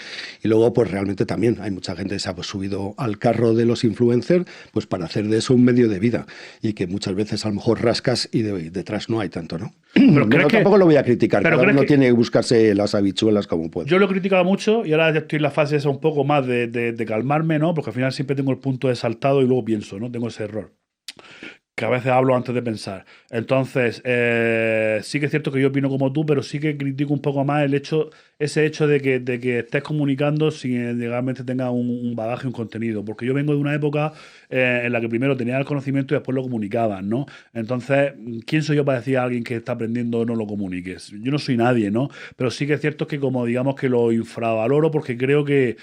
Y luego pues realmente también hay mucha gente que se ha subido al carro de los influencers pues para hacer de eso un medio de vida y que muchas veces a lo mejor rascas y detrás no hay tanto, ¿no? Pero tampoco lo voy a criticar. Cada uno tiene que buscarse las habichuelas como puede. Yo lo he criticado mucho y ahora ya estoy en la fase esa un poco más de calmarme, ¿no? Porque al final siempre tengo el punto de saltado y luego pienso, ¿no? Tengo ese error. Que a veces hablo antes de pensar. Entonces, sí que es cierto que yo opino como tú, pero sí que critico un poco más ese hecho de que estés comunicando sin realmente tenga un bagaje, un contenido. Porque yo vengo de una época en la que primero tenía el conocimiento y después lo comunicaban, ¿no? Entonces, ¿quién soy yo para decir a alguien que está aprendiendo no lo comuniques? Yo no soy nadie, ¿no? Pero sí que es cierto que como digamos que lo infravaloro porque creo que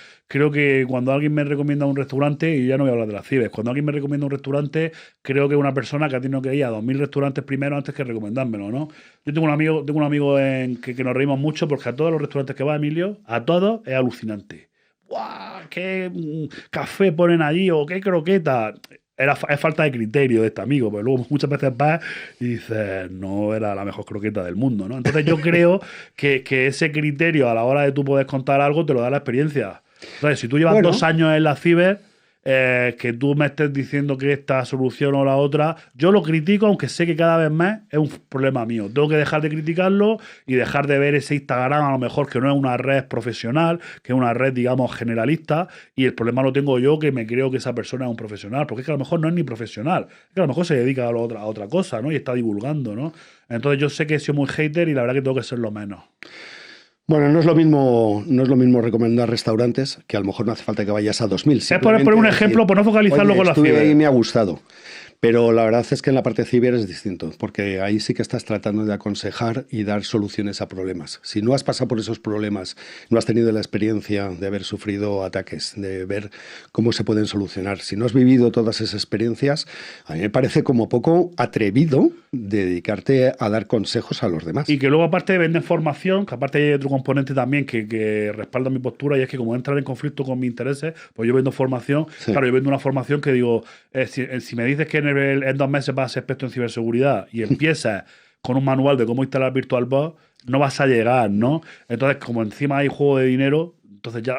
cuando alguien me recomienda un restaurante, y ya no voy a hablar de las cibes, cuando alguien me recomienda un restaurante, creo que es una persona que ha tenido que ir a 2000 restaurantes primero antes que recomendármelo, ¿no? Yo tengo un amigo que nos reímos mucho porque a todos los restaurantes que va Emilio, a todos es alucinante. ¡Guau! ¿Qué café ponen allí? ¿O qué croqueta? Es falta de criterio de este amigo, porque luego muchas veces vas y dices, no era la mejor croqueta del mundo, ¿no? Entonces yo creo que ese criterio a la hora de tú poder contar algo te lo da la experiencia. Entonces, si tú llevas 2 años en la ciber, que tú me estés diciendo que esta solución o la otra, yo lo critico, aunque sé que cada vez más es un problema mío. Tengo que dejar de criticarlo y dejar de ver ese Instagram, a lo mejor que no es una red profesional, que es una red, digamos, generalista, y el problema lo tengo yo, que me creo que esa persona es un profesional, porque es que a lo mejor no es ni profesional, es que a lo mejor se dedica a otra cosa, ¿no? Y está divulgando, ¿no? Entonces yo sé que he sido muy hater y la verdad que tengo que ser lo menos. Bueno, no es lo mismo recomendar restaurantes, que a lo mejor no hace falta que vayas a 2000. Es por poner un ejemplo, por no focalizarlo con la ciber. Estuve ahí y me ha gustado. Pero la verdad es que en la parte ciber es distinto, porque ahí sí que estás tratando de aconsejar y dar soluciones a problemas. Si no has pasado por esos problemas, no has tenido la experiencia de haber sufrido ataques, de ver cómo se pueden solucionar, si no has vivido todas esas experiencias, a mí me parece como poco atrevido dedicarte a dar consejos a los demás. Y que luego aparte venden formación, que aparte hay otro componente también que respalda mi postura, y es que como entrar en conflicto con mis intereses, pues yo vendo formación. Sí. Claro, yo vendo una formación que digo, si me dices que en 2 meses vas a ser experto en ciberseguridad y empiezas con un manual de cómo instalar VirtualBox, no vas a llegar, ¿no? Entonces, como encima hay juego de dinero, entonces ya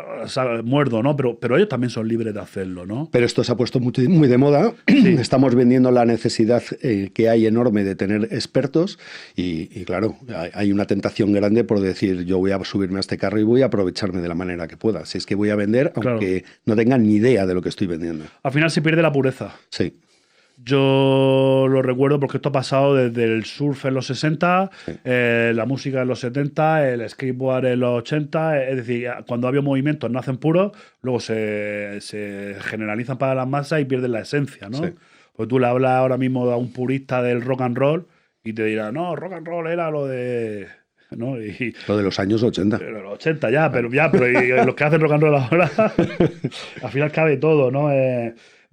muerdo, ¿no? Pero ellos también son libres de hacerlo, ¿no? Pero esto se ha puesto muy de moda. Sí. Estamos vendiendo la necesidad que hay enorme de tener expertos y claro, hay una tentación grande por decir, yo voy a subirme a este carro y voy a aprovecharme de la manera que pueda. Si es que voy a vender, aunque no tengan ni idea de lo que estoy vendiendo. Al final se pierde la pureza. Sí. Yo lo recuerdo porque esto ha pasado desde el surf en los 60, sí. La música en los 70, el skateboard en los 80. Es decir, cuando había movimientos nacen puros, luego se generalizan para las masas y pierden la esencia, ¿no? Sí. Pues tú le hablas ahora mismo a un purista del rock and roll y te dirá, no, rock and roll era lo de... ¿no? Lo de los años 80. Pero los 80 ya, pero y los que hacen rock and roll ahora, al final cabe todo, ¿no?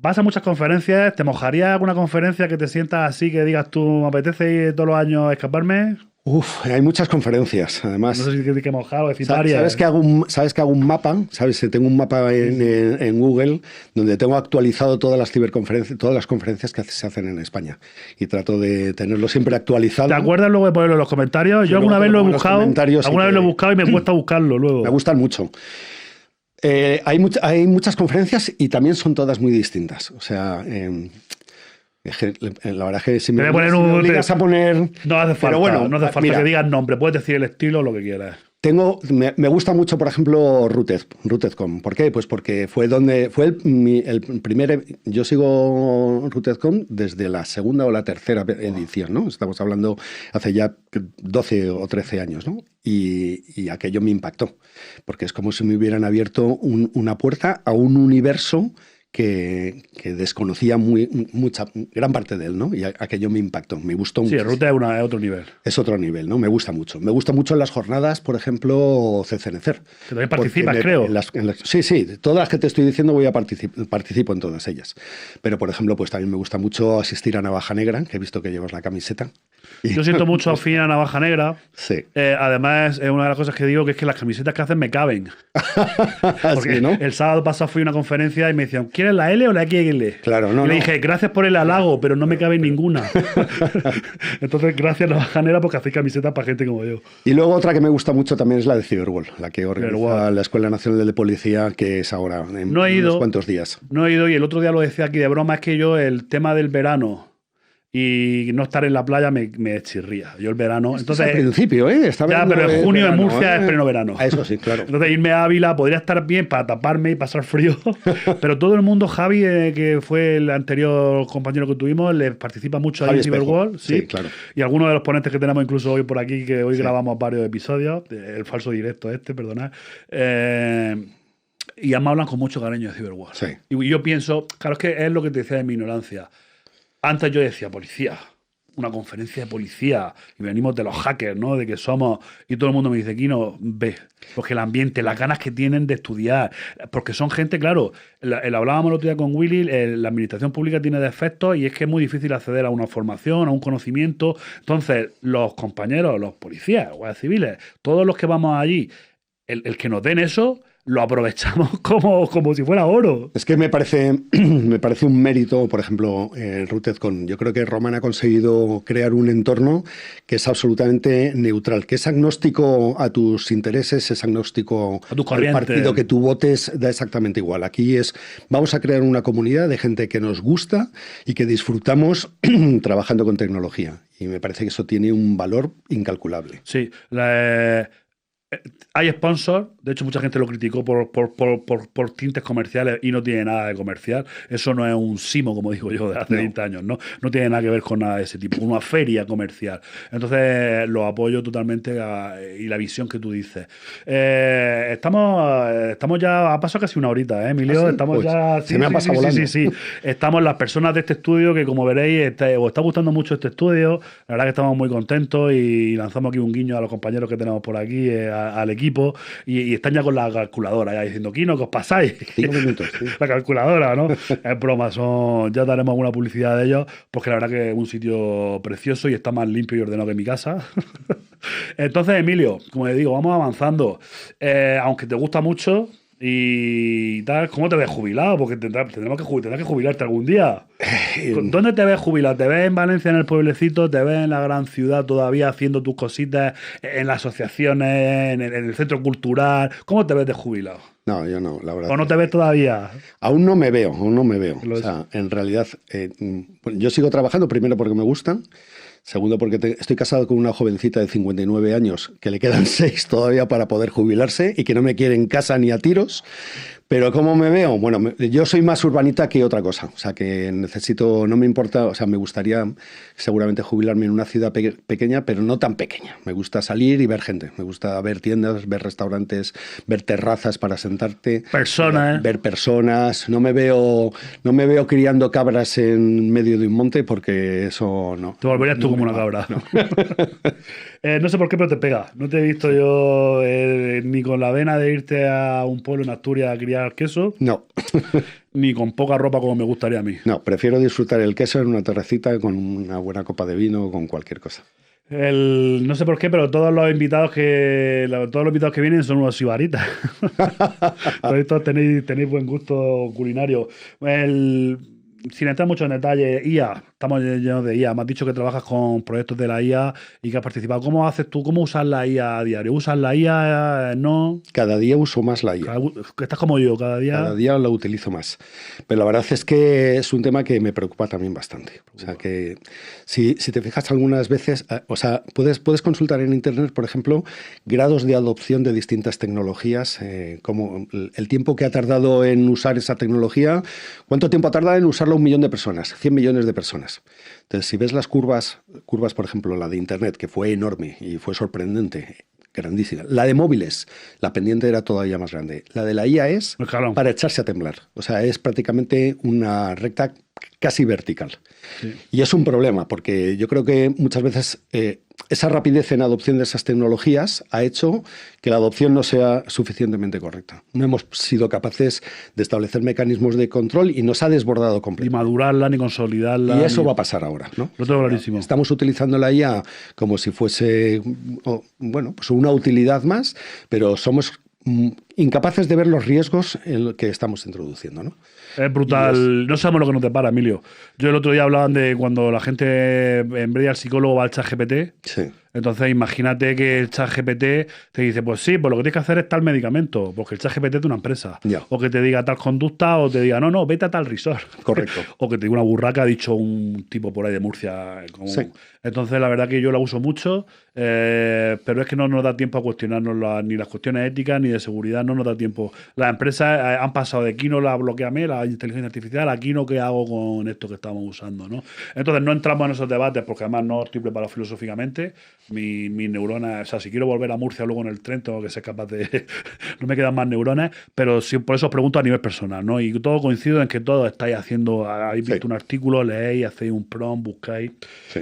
Vas a muchas conferencias, ¿te mojarías alguna conferencia que te sientas así, que digas tú, me apetece ir todos los años a escaparme? Uf, hay muchas conferencias, además. No sé si hay que mojar o decir varias. ¿Sabes que hago un mapa? ¿Sabes? Tengo un mapa en Google donde tengo actualizado todas las ciberconferencias, todas las conferencias que se hacen en España. Y trato de tenerlo siempre actualizado. ¿Te acuerdas luego de ponerlo en los comentarios? Sí, Yo alguna vez lo he buscado. Alguna vez lo he buscado y me cuesta buscarlo luego. Me gustan mucho. Hay muchas conferencias y también son todas muy distintas. O sea, la verdad es que si me obligas a poner... No hace falta, pero bueno, no hace falta que digas nombre. Puedes decir el estilo o lo que quieras. Me gusta mucho, por ejemplo, RootedCon. ¿Por qué? Pues porque fue el primer... Yo sigo RootedCon desde la segunda o la tercera edición, ¿no? Estamos hablando hace ya 12 o 13 años, ¿no? Y aquello me impactó, porque es como si me hubieran abierto una puerta a un universo que desconocía gran parte de él, ¿no? Y aquello me impactó, me gustó mucho. Sí, Ruta es otro nivel. Es otro nivel, ¿no? Me gusta mucho. Me gusta mucho en las jornadas, por ejemplo, CCNCER. Que también participas, creo. Sí, todas las que te estoy diciendo participo en todas ellas. Pero, por ejemplo, pues también me gusta mucho asistir a Navaja Negra, que he visto que llevas la camiseta. Yo siento mucho afín a Navaja Negra. Sí. Además, una de las cosas que digo que es que las camisetas que hacen me caben. Porque sí, ¿no? El sábado pasado fui a una conferencia y me decían, ¿quieres la L o la XL? Claro, no. Y le dije, gracias por el halago, pero no me cabe ninguna. Entonces, gracias Navaja Negra porque hacéis camisetas para gente como yo. Y luego otra que me gusta mucho también es la de Cyberwall, la que organiza la Escuela Nacional de Policía, que es ahora en unos cuantos días. No he ido y el otro día lo decía aquí de broma, es que yo el tema del verano y no estar en la playa me chirría. Yo el verano... Entonces, al principio, ¿eh? Pero en junio en Murcia es pleno verano. Eso sí, claro. Entonces irme a Ávila podría estar bien para taparme y pasar frío. Pero todo el mundo, Javi, que fue el anterior compañero que tuvimos, le participa mucho ahí en Cyberwall. Sí, claro. Y algunos de los ponentes que tenemos incluso hoy por aquí, que hoy grabamos varios episodios, el falso directo perdonad. Y además hablan con mucho cariño de Cyberwall. Sí. Y yo pienso, claro, es que es lo que te decía de mi ignorancia. Antes yo decía, policía, una conferencia de policía, y venimos de los hackers, ¿no? De que somos... Y todo el mundo me dice, Kino, ve, porque el ambiente, las ganas que tienen de estudiar, porque son gente, claro, hablábamos el otro día con Willy, la administración pública tiene defectos y es que es muy difícil acceder a una formación, a un conocimiento. Entonces, los compañeros, los policías, guardias civiles, todos los que vamos allí, el que nos den eso... lo aprovechamos como si fuera oro. Es que me parece un mérito, por ejemplo, RootedCon. Yo creo que Roman ha conseguido crear un entorno que es absolutamente neutral, que es agnóstico a tus intereses, es agnóstico al partido que tú votes, da exactamente igual. Aquí vamos a crear una comunidad de gente que nos gusta y que disfrutamos trabajando con tecnología. Y me parece que eso tiene un valor incalculable. Sí, hay sponsors, de hecho mucha gente lo criticó por tintes comerciales y no tiene nada de comercial. Eso no es un simo, como digo yo, de hace 20 años, ¿no? No tiene nada que ver con nada de ese tipo, una feria comercial. Entonces lo apoyo totalmente y la visión que tú dices. Estamos ya, ha pasado casi una horita, Emilio. ¿Ah, sí? Estamos pues ya... se me ha pasado volando. Sí. Estamos las personas de este estudio que, como veréis, os está gustando mucho este estudio. La verdad que estamos muy contentos y lanzamos aquí un guiño a los compañeros que tenemos por aquí, al equipo, y están ya con la calculadora, ya diciendo, Kino, ¿qué os pasáis? 5 minutos. Sí. La calculadora, ¿no? Es broma, ya daremos alguna publicidad de ellos, porque la verdad que es un sitio precioso y está más limpio y ordenado que mi casa. Entonces, Emilio, como te digo, vamos avanzando. Aunque te gusta mucho y tal, ¿cómo te ves jubilado? Porque tendrás que jubilarte algún día. ¿Dónde te ves jubilado? ¿Te ves en Valencia, en el pueblecito? ¿Te ves en la gran ciudad todavía haciendo tus cositas en las asociaciones, en el centro cultural? ¿Cómo te ves de jubilado? No, yo no, la verdad. ¿O no te ves todavía? Aún no me veo. O sea, en realidad, yo sigo trabajando primero porque me gustan. Segundo, porque estoy casado con una jovencita de 59 años que le quedan 6 todavía para poder jubilarse y que no me quiere en casa ni a tiros. Pero ¿cómo me veo? Bueno, yo soy más urbanita que otra cosa. O sea, que no me importa, o sea, me gustaría seguramente jubilarme en una ciudad pequeña, pero no tan pequeña. Me gusta salir y ver gente. Me gusta ver tiendas, ver restaurantes, ver terrazas para sentarte. Personas. Ver personas. No me veo criando cabras en medio de un monte porque eso no. Te volverías tú como una cabra. No. No sé por qué, pero te pega. No te he visto yo ni con la vena de irte a un pueblo en Asturias a criar al queso, No. ni con poca ropa como me gustaría a mí. No, prefiero disfrutar el queso en una terracita con una buena copa de vino o con cualquier cosa. No sé por qué, pero todos los invitados que vienen son unos sibaritas. Todos tenéis buen gusto culinario. Sin entrar mucho en detalle, IA, estamos llenos de IA. Me has dicho que trabajas con proyectos de la IA y que has participado. ¿Cómo haces tú? ¿Cómo usas la IA a diario? ¿Usas la IA? ¿No? Cada día uso más la IA. Estás como yo, cada día. Cada día la utilizo más. Pero la verdad es que es un tema que me preocupa también bastante. O sea, que si te fijas algunas veces, o sea, puedes consultar en Internet, por ejemplo, grados de adopción de distintas tecnologías, como el tiempo que ha tardado en usar esa tecnología, cuánto tiempo ha tardado en usarlo 1 millón de personas, 100 millones de personas. Entonces, si ves las curvas, por ejemplo, la de Internet, que fue enorme y fue sorprendente, grandísima. La de móviles, la pendiente era todavía más grande. La de la IA es para echarse a temblar. O sea, es prácticamente una recta casi vertical. Sí. Y es un problema, porque yo creo que muchas veces esa rapidez en adopción de esas tecnologías ha hecho que la adopción no sea suficientemente correcta. No hemos sido capaces de establecer mecanismos de control y nos ha desbordado completamente. Ni madurarla, ni consolidarla. Y eso va a pasar ahora, ¿no? Lo tengo clarísimo. Estamos utilizando la IA como si fuese, bueno, pues una utilidad más, pero somos incapaces de ver los riesgos en lo que estamos introduciendo, ¿no? Es brutal. No sabemos lo que nos depara, Emilio. Yo el otro día hablaban de cuando la gente, en vez de al psicólogo, va al ChatGPT. Sí. Entonces, imagínate que el ChatGPT te dice, pues sí, pues lo que tienes que hacer es tal medicamento, porque el ChatGPT es de una empresa. Ya. O que te diga tal conducta, o te diga, no, vete a tal resort. Correcto. O que te diga una burraca, ha dicho un tipo por ahí de Murcia. Sí. Entonces, la verdad que yo la uso mucho, pero es que no nos da tiempo a cuestionarnos ni las cuestiones éticas ni de seguridad, no nos da tiempo. Las empresas han pasado de Kino la bloqueame, la inteligencia artificial, a Kino qué hago con esto que estamos usando, ¿no? Entonces, no entramos en esos debates porque además no estoy preparado filosóficamente. Mi neurona, o sea, si quiero volver a Murcia luego en el tren, tengo que ser capaz de... no me quedan más neuronas, pero sí, por eso os pregunto a nivel personal, ¿no? Y todo coincido en que todos estáis haciendo, habéis visto un artículo, leéis, hacéis un prompt, buscáis. Sí.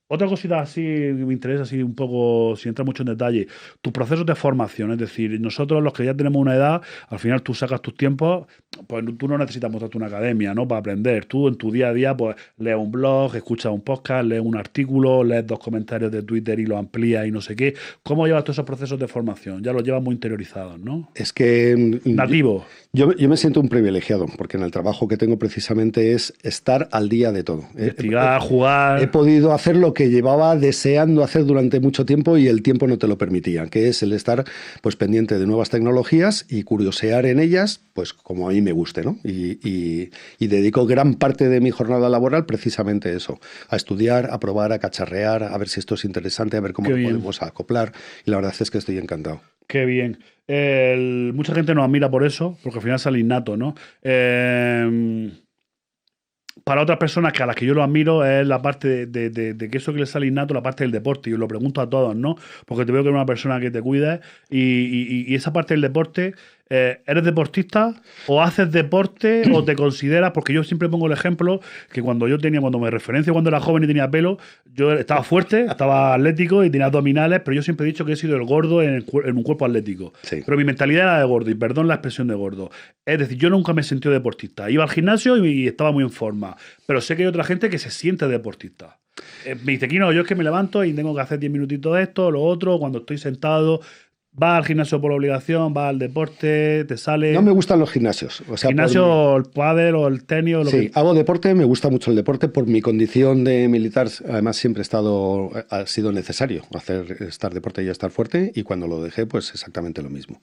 Otra cosita así que me interesa, así un poco, sin entrar mucho en detalle, tus procesos de formación, es decir, nosotros los que ya tenemos una edad, al final tú sacas tus tiempos, pues tú no necesitas montarte una academia, ¿no? Para aprender. Tú en tu día a día, pues lees un blog, escuchas un podcast, lees un artículo, lees 2 comentarios de Twitter y lo amplías y no sé qué. ¿Cómo llevas todos esos procesos de formación? Ya los llevas muy interiorizados, ¿no? Es que... Nativo. Yo me siento un privilegiado, porque en el trabajo que tengo precisamente es estar al día de todo. Investigar, jugar... He podido hacer lo que llevaba deseando hacer durante mucho tiempo y el tiempo no te lo permitía, que es el estar pues pendiente de nuevas tecnologías y curiosear en ellas, pues como a mí me guste, ¿no? Y dedico gran parte de mi jornada laboral precisamente a eso, a estudiar, a probar, a cacharrear, a ver si esto es interesante, a ver cómo lo podemos acoplar. Y la verdad es que estoy encantado. Qué bien. Mucha gente nos admira por eso, porque al final sale innato, ¿no? Para otras personas que a las que yo lo admiro es la parte de que eso que les sale innato, la parte del deporte. Y os lo pregunto a todos, ¿no? Porque te veo que eres una persona que te cuida y esa parte del deporte, ¿eres deportista o haces deporte o te consideras? Porque yo siempre pongo el ejemplo que cuando me referencio cuando era joven y tenía pelo, yo estaba fuerte, estaba atlético y tenía abdominales, pero yo siempre he dicho que he sido el gordo en un cuerpo atlético. Sí. Pero mi mentalidad era de gordo, y perdón la expresión de gordo. Es decir, yo nunca me sentí deportista. Iba al gimnasio y estaba muy en forma, pero sé que hay otra gente que se siente deportista. Me dice, Kino, yo es que me levanto y tengo que hacer 10 minutitos esto, lo otro, cuando estoy sentado... Vas al gimnasio por obligación, vas al deporte, te sale... No me gustan los gimnasios. O sea, gimnasio, el pádel o el tenis o lo que... Sí, hago deporte, me gusta mucho el deporte por mi condición de militar. Además, siempre ha sido necesario estar deporte y estar fuerte, y cuando lo dejé, pues exactamente lo mismo.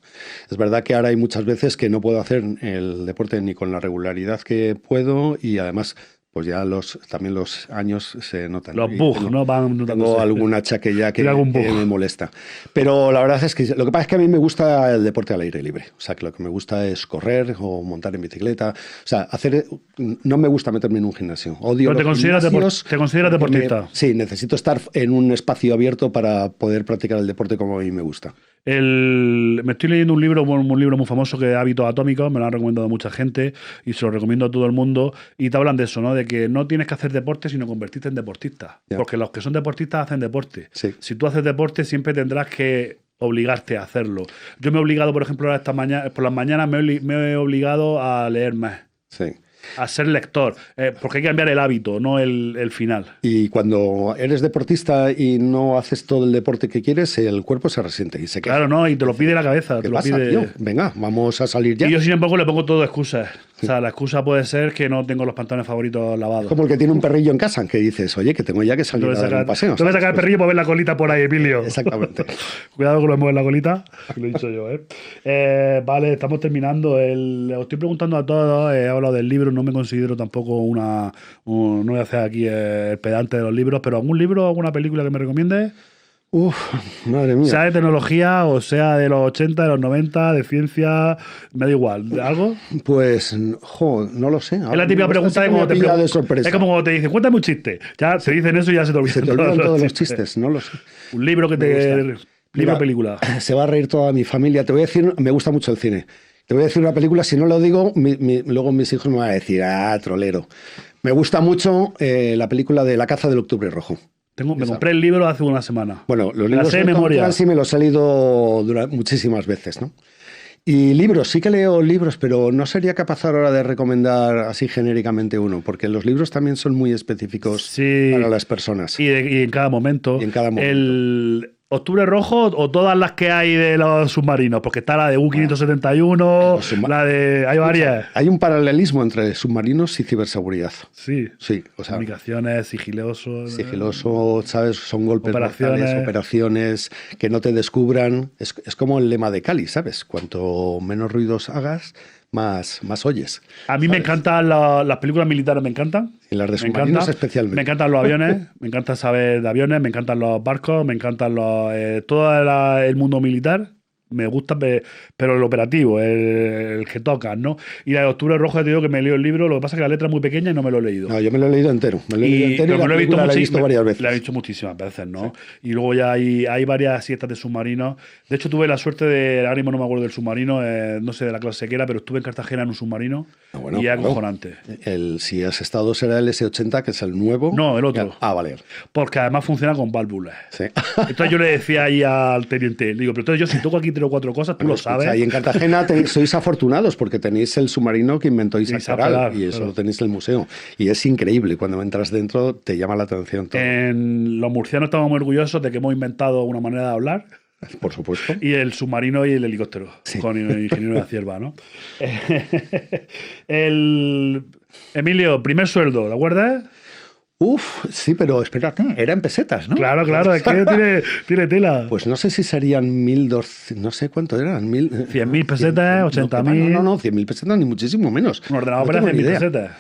Es verdad que ahora hay muchas veces que no puedo hacer el deporte ni con la regularidad que puedo, y además... pues ya también los años se notan. Los bugs, ¿no? Tengo algún achaque ya que me molesta. Pero la verdad es que lo que pasa es que a mí me gusta el deporte al aire libre. O sea, que lo que me gusta es correr o montar en bicicleta. O sea, no me gusta meterme en un gimnasio. Odio ¿Pero te consideras deportista? Sí, necesito estar en un espacio abierto para poder practicar el deporte como a mí me gusta. Me estoy leyendo un libro muy famoso que es Hábitos Atómicos, me lo han recomendado mucha gente y se lo recomiendo a todo el mundo, y te hablan de eso, ¿no? De que no tienes que hacer deporte sino convertirte en deportista, porque los que son deportistas hacen deporte. Sí. Si tú haces deporte siempre tendrás que obligarte a hacerlo. Yo me he obligado, por ejemplo, por las mañanas me he obligado a leer más. Sí. A ser lector, porque hay que cambiar el hábito, no el final. Y cuando eres deportista y no haces todo el deporte que quieres, el cuerpo se resiente y se queja. Claro, no, y te lo pide la cabeza. ¿Qué te pasa, lo pide... tío? Venga, vamos a salir ya. Y yo, sin embargo, le pongo todo excusas. O sea, la excusa puede ser que no tengo los pantalones favoritos lavados. Como el que tiene un perrillo en casa, que dices, oye, que tengo ya que salir a dar un paseo. Tengo que sacar el perrillo para ver la colita por ahí, Emilio. Exactamente. Cuidado con lo de mover la colita, que lo he dicho yo, Vale, estamos terminando. Os estoy preguntando a todos, he hablado del libro, no me considero tampoco no voy a hacer aquí el pedante de los libros, pero ¿algún libro, alguna película que me recomiendes? Uf, madre mía. Sea de tecnología o sea de los 80, de los 90, de ciencia, me da igual. ¿Algo? Pues, no lo sé. Es la típica pregunta de cuando te de sorpresa. Es como cuando te dicen, cuéntame un chiste. Ya te dicen eso y ya se te olvidan, Se te olvidan todos los chistes, no lo sé. Un libro que libro o película. Se va a reír toda mi familia. Te voy a decir, me gusta mucho el cine. Te voy a decir una película, si no lo digo, luego mis hijos me van a decir, trolero. Me gusta mucho la película de La caza del octubre rojo. Me compré el libro hace una semana. Bueno, los libros de memoria. Sí me los he leído muchísimas veces, ¿no? Y libros, sí que leo libros, pero no sería capaz ahora de recomendar así genéricamente uno, porque los libros también son muy específicos para las personas. Y en cada momento. Y en cada momento. El Octubre Rojo o todas las que hay de los submarinos, porque está la de U-571, la de... Hay varias. Hay un paralelismo entre submarinos y ciberseguridad. Sí. Sí, o sea, comunicaciones, sigiloso, ¿sabes? Son golpes mortales, operaciones que no te descubran. Es como el lema de Cali, ¿sabes? Cuanto menos ruidos hagas, más oyes. A mí me encantan las películas militares, me encantan. Y las de submarinos especialmente. Me encantan los aviones, me encanta saber de aviones, me encantan los barcos, me encantan todo el mundo militar. Me gusta, pero el operativo, el que tocas, ¿no? Y la de Octubre Rojo, te digo que me leo el libro, lo que pasa es que la letra es muy pequeña y no me lo he leído. No, yo me lo he leído entero. Me lo he leído entero y la película la he visto varias veces. La he visto muchísimas veces, ¿no? Sí. Y luego ya hay varias siestas de submarinos. De hecho, tuve la suerte ahora mismo no me acuerdo del submarino, no sé de la clase que era, pero estuve en Cartagena en un submarino y era acojonante. Si has estado será el S80, que es el nuevo. No, el otro. Vale. Porque además funciona con válvulas. Sí. Entonces yo le decía ahí al teniente, digo, pero entonces yo si toco aquí 3 o 4 cosas, tú lo sabes. Ahí en Cartagena sois afortunados porque tenéis el submarino que inventó Isaac Peral y eso lo tenéis en el museo. Y es increíble, cuando entras dentro te llama la atención todo. Los murcianos estamos muy orgullosos de que hemos inventado una manera de hablar. Por supuesto. Y el submarino y el helicóptero, sí. Con el ingeniero de la cierva, ¿no? Emilio, primer sueldo, ¿te acuerdas? Sí, pero espérate, era en pesetas, ¿no? Claro, es que tiene tela. Pues no sé si serían 1.200, no sé cuánto eran. 100.000 pesetas, 80.000. No, 100.000 pesetas ni muchísimo menos. Un ordenador para 100.000 pesetas.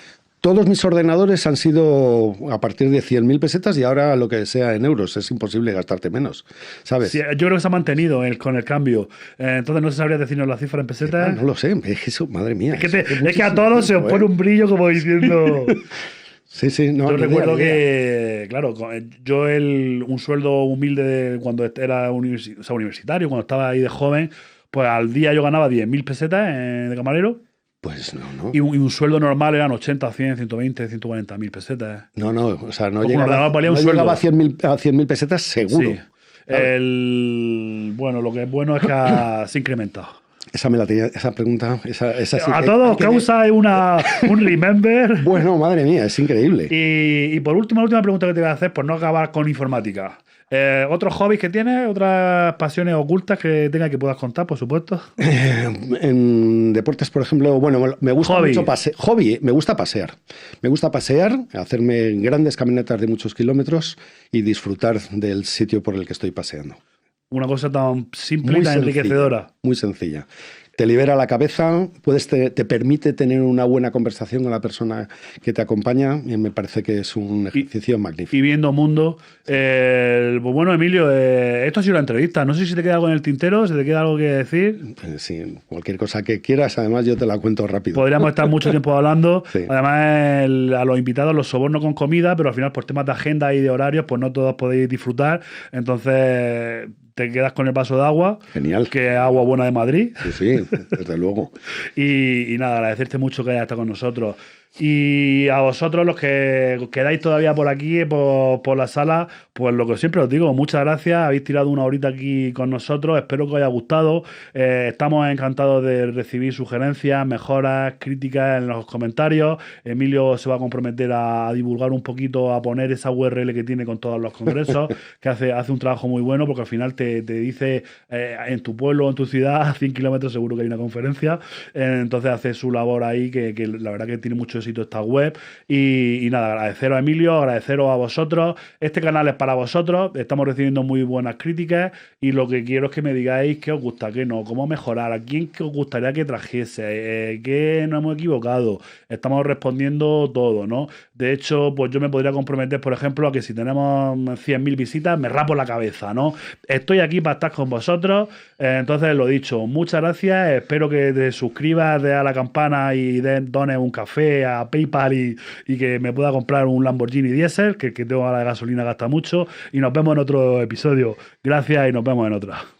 Todos mis ordenadores han sido a partir de 100.000 pesetas y ahora lo que sea en euros. Es imposible gastarte menos, ¿sabes? Sí, yo creo que se ha mantenido con el cambio. Entonces no se sabría decirnos la cifra en pesetas. No lo sé, es que eso, madre mía. Es que a todos se os pone un brillo como diciendo... Sí, no. Yo recuerdo que, claro, yo un sueldo humilde cuando era universitario, cuando estaba ahí de joven, pues al día yo ganaba 10.000 pesetas de camarero. Pues no. Y un sueldo normal eran 80, 100, 120, 140.000 pesetas. No, o sea, no llegaba a 100.000 pesetas seguro. Sí. Bueno, lo que es bueno es que se ha incrementado. Esa me la tenía, esa pregunta, esa sí a todos causa un remember. Bueno, madre mía, es increíble. Y por último, la última pregunta que te voy a hacer, por no acabar con informática. ¿Otros hobbies que tienes? ¿Otras pasiones ocultas que tengas que puedas contar, por supuesto? En deportes, por ejemplo, bueno, me gusta mucho me gusta pasear. Me gusta pasear, hacerme grandes caminatas de muchos kilómetros y disfrutar del sitio por el que estoy paseando. Una cosa tan simple y tan enriquecedora. Muy sencilla. Te libera la cabeza, te permite tener una buena conversación con la persona que te acompaña y me parece que es un ejercicio magnífico. Y viendo mundo. Pues bueno, Emilio, esto ha sido una entrevista. No sé si te queda algo en el tintero, si te queda algo que decir. Sí, cualquier cosa que quieras, además yo te la cuento rápido. Podríamos estar mucho tiempo hablando. Sí. Además, a los invitados los soborno con comida, pero al final por temas de agenda y de horarios, pues no todos podéis disfrutar. Entonces... te quedas con el vaso de agua. Genial. Que es agua buena de Madrid. Sí, desde luego. y nada, agradecerte mucho que hayas estado con nosotros. Y a vosotros, los que quedáis todavía por aquí, por la sala, pues lo que siempre os digo, muchas gracias. Habéis tirado una horita aquí con nosotros. Espero que os haya gustado. Estamos encantados de recibir sugerencias, mejoras, críticas en los comentarios. Emilio se va a comprometer a divulgar un poquito, a poner esa URL que tiene con todos los congresos, que hace un trabajo muy bueno, porque al final te dice en tu pueblo, en tu ciudad, a 100 kilómetros seguro que hay una conferencia. Entonces hace su labor ahí, que la verdad que tiene mucho éxito esta web. Y nada, agradeceros a Emilio, agradeceros a vosotros. Este canal es para vosotros, estamos recibiendo muy buenas críticas y lo que quiero es que me digáis qué os gusta, qué no, cómo mejorar, a quién que os gustaría que trajese, qué nos hemos equivocado. Estamos respondiendo todo, ¿no? De hecho, pues yo me podría comprometer, por ejemplo, a que si tenemos 100.000 visitas, me rapo la cabeza, ¿no? Estoy aquí para estar con vosotros. Entonces, lo dicho, muchas gracias. Espero que te suscribas, des a la campana y dones un café a PayPal y que me pueda comprar un Lamborghini Diesel, que tengo a la gasolina gasta mucho. Y nos vemos en otro episodio. Gracias y nos vemos en otra.